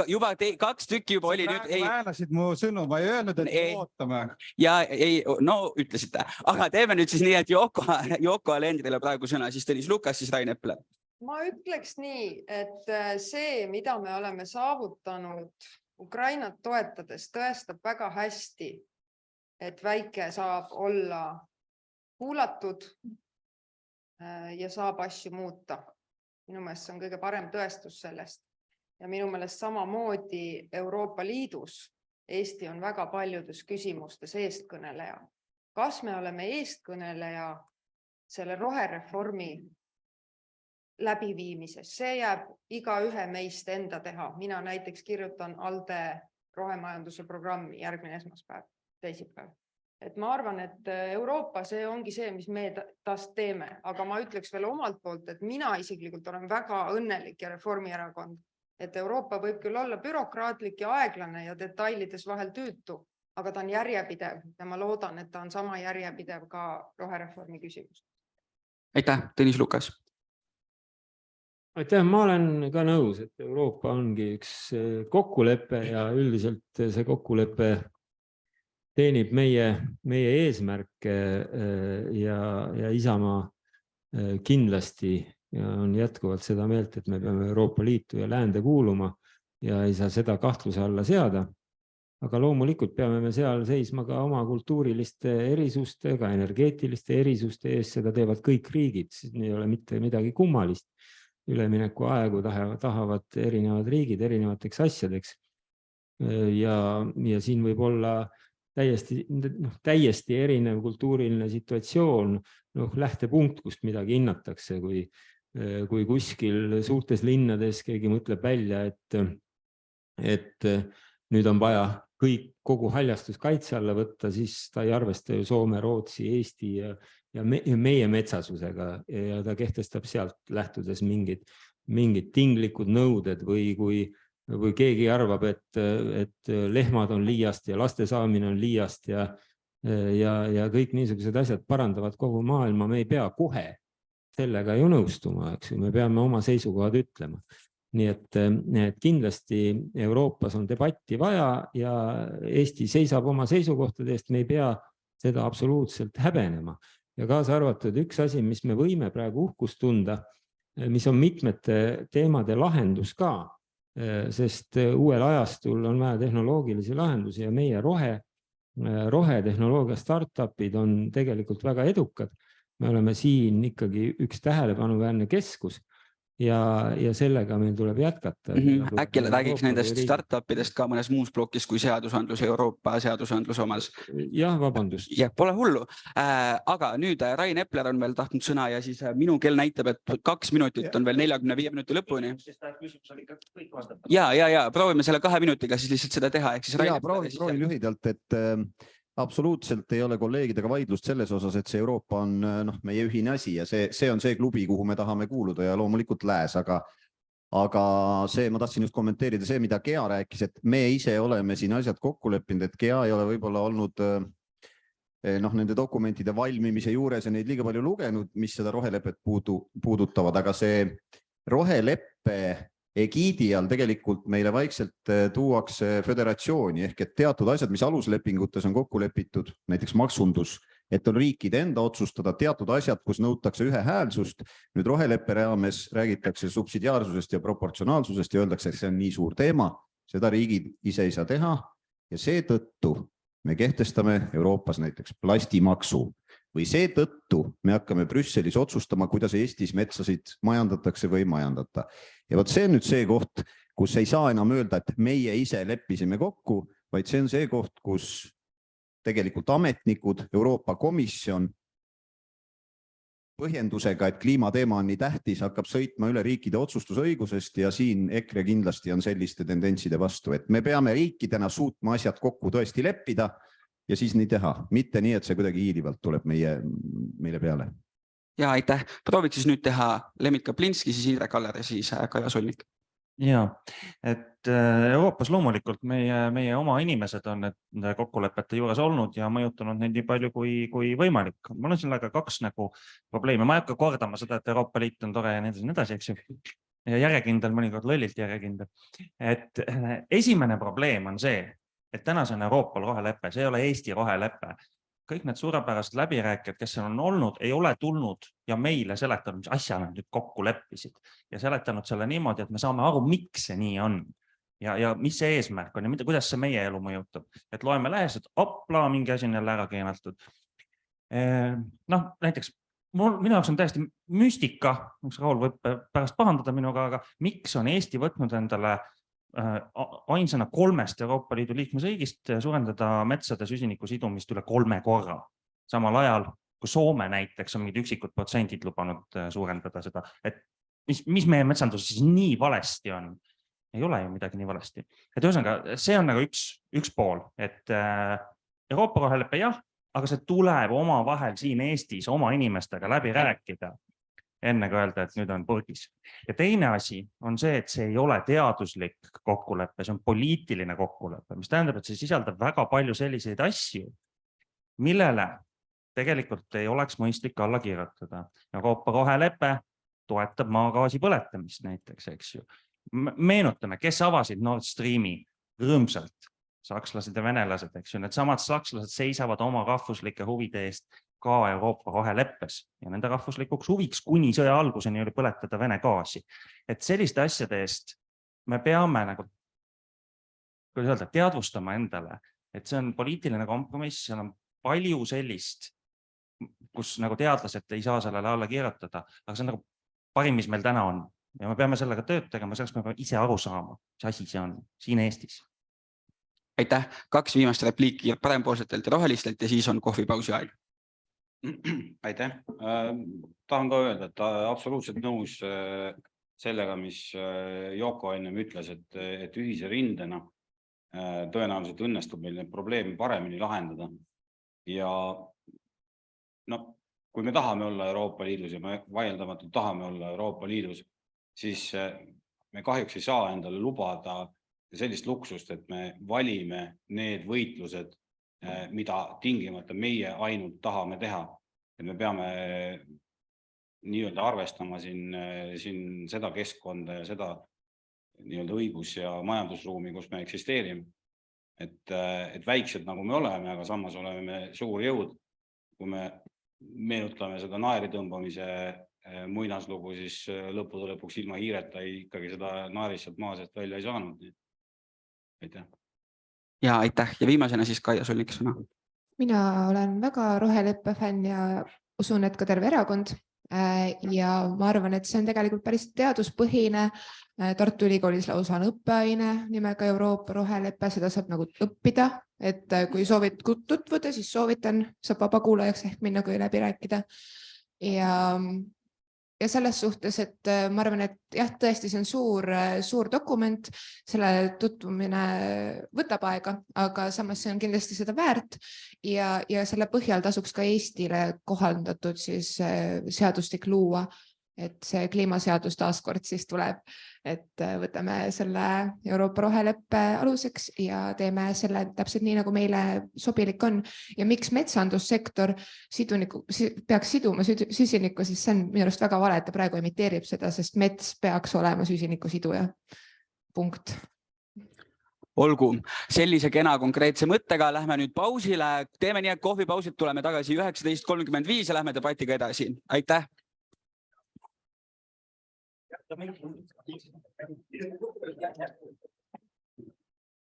juba 2 tükki juba oli nüüd. Väänasid mu sõnu, ma ei öelnud, et ootame. Ja ei, no ütlesite. Aga teeme nüüd siis nii, et Yoko Alenderile praegu sõna, siis Tõnis Lukas, siis Rain Epper. Ma ütleks nii, et see, mida me oleme saavutanud Ukrainat toetades, tõestab väga hästi, et väike saab olla kuulatud ja saab asju muuta. Minu meelest see on kõige parem tõestus sellest. Ja minu meelest samamoodi Euroopa Liidus Eesti on väga paljudes küsimustes eestkõneleja. Kas me oleme eestkõneleja selle rohereformi läbiviimises? See jääb igaühe meist enda teha. Mina näiteks kirjutan ALDE rohemajanduse programmi järgmine esmaspäev. Teisipäev. Et ma arvan, et Euroopa see ongi see, mis me taas teeme, aga ma ütleks veel omalt poolt, et mina isiklikult olen väga õnnelik ja Reformierakond, et Euroopa võib küll olla bürokraatlik ja aeglane ja detailides vahel tüütu, aga ta on järjepidev ja ma loodan, et ta on sama järjepidev ka rohereformi küsimus. Aitäh, Tõnis Lukas. Aitäh, ma olen ka nõus, et Euroopa ongi üks kokkulepe ja üldiselt see kokkulepe teenib meie eesmärke ja Isamaa kindlasti on jätkuvalt seda meelt, et me peame Euroopa Liitu ja läände kuuluma ja ei saa seda kahtluse alla seada. Aga loomulikult peame me seal seisma ka oma kultuuriliste erisustega, energeetiliste erisuste ees, seda teevad kõik riigid, siis ei ole mitte midagi kummalist. Ülemineku aegu tahavad erinevad riigid erinevateks asjadeks. Ja siin võib olla täiesti erinev kultuuriline situatsioon, lähtepunkt, kust midagi hinnatakse, kui kuskil suurtes linnades keegi mõtleb välja, et nüüd on vaja kogu haljastus kaitse alla võtta, siis ta ei arvesta ju Soome, Rootsi, Eesti ja meie metsasusega ja ta kehtestab sealt lähtudes mingid tinglikud nõuded või kui keegi arvab, et lehmad on liiast ja laste saamine on liiast ja kõik niisugused asjad parandavad kogu maailma, me ei pea kohe sellega ju nõustuma, eks ju, me peame oma seisukohad ütlema. Nii et kindlasti Euroopas on debatti vaja ja Eesti seisab oma seisukohtade eest, me ei pea seda absoluutselt häbenema. Ja kaasa arvatud üks asi, mis me võime praegu uhkust tunda, mis on mitmete teemade lahendus ka, sest uuel ajastul on vaja tehnoloogilisi lahendusi ja meie rohetehnoloogia startupid on tegelikult väga edukad. Me oleme siin ikkagi üks tähelepanuväärne keskus ja sellega meil tuleb jätkata. Äkki räägiks nendest startupidest ka mõnes muus plokis kui seadusandlus, Euroopa seadusandlus omas? Jah, vabandust. Ja, pole hullu. Aga nüüd Rain Epler on veel tahtnud sõna ja siis minu kell näitab, et 2 minutit on veel 45 minuti lõpuni. Ja, proovime selle 2 minutiga siis lihtsalt seda teha. Proovin lühidalt, et absoluutselt ei ole kolleegidega vaidlust selles osas, et see Euroopa on meie ühine asi ja see on see klubi, kuhu me tahame kuuluda ja loomulikult lääs, aga ma tahtsin just kommenteerida see, mida Gea rääkis, et me ise oleme siin asjad kokku leppinud, et Gea ei ole võib-olla olnud nende dokumentide valmimise juures ja neid liiga palju lugenud, mis seda rohelepet puudutavad, aga see roheleppe egiidi all tegelikult meile vaikselt tuuakse föderatsiooni ehk et teatud asjad, mis aluslepingutes on kokku lepitud, näiteks maksundus, et on riikide enda otsustada teatud asjad, kus nõutakse ühehäälsust. Nüüd roheleppe raames räägitakse subsidiaarsusest ja proportsionaalsusest ja öeldakse, et see on nii suur teema, seda riigid ise ei saa teha ja seetõttu me kehtestame Euroopas näiteks plastimaksu või seetõttu me hakkame Brüsselis otsustama, kuidas Eestis metsasid majandatakse või ei majandata. Ja võt see on nüüd see koht, kus ei saa enam öelda, et meie ise leppisime kokku, vaid see on see koht, kus tegelikult ametnikud, Euroopa Komisjon põhjendusega, et kliimateema on nii tähtis, hakkab sõitma üle riikide otsustusõigusest ja siin EKRE kindlasti on selliste tendentside vastu, et me peame riikidena suutma asjad kokku tõesti leppida ja siis nii teha, mitte nii, et see kuidagi hiilivalt tuleb meile peale. Ja, aitäh. Prooviks siis nüüd teha Lemmit Kaplinski, siis Indrek Aller ja siis Kaja Solnik. Ja, et Euroopas loomulikult meie oma inimesed on need kokkulepete juures olnud ja mõjutanud neid nii palju kui võimalik. Mul on sellega 2 probleemi. Ma ei hakka kordama seda, et Euroopa Liit on tore ja nii edasi, eks ju. Ja järjekindel, mõnikord lollilt järjekindel. Et esimene probleem on see, et täna see on Euroopal roheleppe, see ei ole Eesti roheleppe. Kõik need suurepärased läbirääkijad, kes on olnud, ei ole tulnud ja meile seletanud, mis asja nad nüüd kokku leppisid ja seletanud selle niimoodi, et me saame aru, miks see nii on ja mis see eesmärk on ja kuidas see meie elu mõjutab. Et loeme lehes, et opla, mingi asi on jälle ära keenatud. Näiteks minu jaoks on täiesti müstika, mis Raul võib pärast pahandada minuga, aga miks on Eesti võtnud endale ainsana 3 Euroopa Liidu liikmesriigist suurendada metsade süsiniku sidumist üle 3 korra. Samal ajal, kui Soome näiteks on mingid üksikud protsendid lubanud suurendada seda, et mis meie metsanduses siis nii valesti on. Ei ole ju midagi nii valesti. Et ühesõnaga, see on nagu üks pool, et Euroopa roheleppe jah, aga see tuleb oma vahel siin Eestis oma inimestega läbi rääkida. Enne kui öelda, et nüüd on purgis. Ja teine asi on see, et see ei ole teaduslik kokkulepe, see on poliitiline kokkulepe, mis tähendab, et see sisaldab väga palju selliseid asju, millele tegelikult ei oleks mõistlik alla kirjutada. Euroopa rohelepe toetab maagaasi põletamist näiteks, eks ju. Meenutame, kes avasid Nord Streami rõõmsalt, sakslased ja venelased, eks ju, need samad sakslased seisavad oma rahvuslike huvide eest ka Euroopa roheleppes ja nende rahvuslikuks huviks kuni sõja alguseni oli põletada Vene gaasi. Et selliste asjade eest me peame nagu, kuidas öelda, teadvustama endale, et see on poliitiline kompromiss, seal on palju sellist, kus nagu teadlased ei saa sellele alla kirjutada, aga see on nagu parim, mis meil täna on. Ja me peame sellega tööd tegema, selleks me peame ise aru saama, mis asi see on siin Eestis. Aitäh, 2 viimast repliiki parempoolsetelt ja rohelistelt ja siis on kohvipausi aeg. Aitäh. Tahan ka öelda, et absoluutselt nõus sellega, mis Yoko ennem ütles, et ühise rindena tõenäoliselt õnnestub meil need probleemi paremini lahendada. Ja kui me tahame olla Euroopa Liidus ja me vaieldamatult tahame olla Euroopa Liidus, siis me kahjuks ei saa endale lubada sellist luksust, et me valime need võitlused, mida tingimata meie ainult tahame teha. Et me peame nii-öelda arvestama siin seda keskkonda ja seda nii-öelda õigus- ja majandusruumi, kus me eksisteerime. Et väiksed nagu me oleme, aga samas oleme suur jõud. Kui me meenutame seda naeri tõmbamise muinaslugu, siis lõppude lõpuks ilma hiireta ikkagi seda naerist maa seest välja ei saanud. Aitäh. Ja aitäh. Ja viimasena siis Kaia Sulnik sõna. Mina olen väga roheleppe fänn ja usun, et ka terve erakond. Ja ma arvan, et see on tegelikult päris teaduspõhine. Tartu Ülikoolis lausa on õppeaine nimega Euroopa roheleppe, seda saab nagu õppida, et kui soovid tutvuda, siis soovitan, saab vaba kuulajaks ehk minna kui läbi rääkida. Ja selles suhtes, et ma arvan, et jah, tõesti see on suur dokument, selle tutvumine võtab aega, aga samas see on kindlasti seda väärt ja selle põhjal tasuks ka Eestile kohaldatud siis seadustik luua, et see kliimaseadus taaskord siis tuleb, et võtame selle Euroopa roheleppe aluseks ja teeme selle täpselt nii, nagu meile sobilik on. Ja miks metsandussektor peaks siduma süsinikku, siis see on minu arust väga vale, et ta praegu emiteerib seda, sest mets peaks olema süsiniku siduja. Punkt. Olgu, sellise kena konkreetse mõttega lähme nüüd pausile. Teeme nii, et kohvipausid tuleme tagasi 19.35 ja lähme debatiga edasi. Aitäh!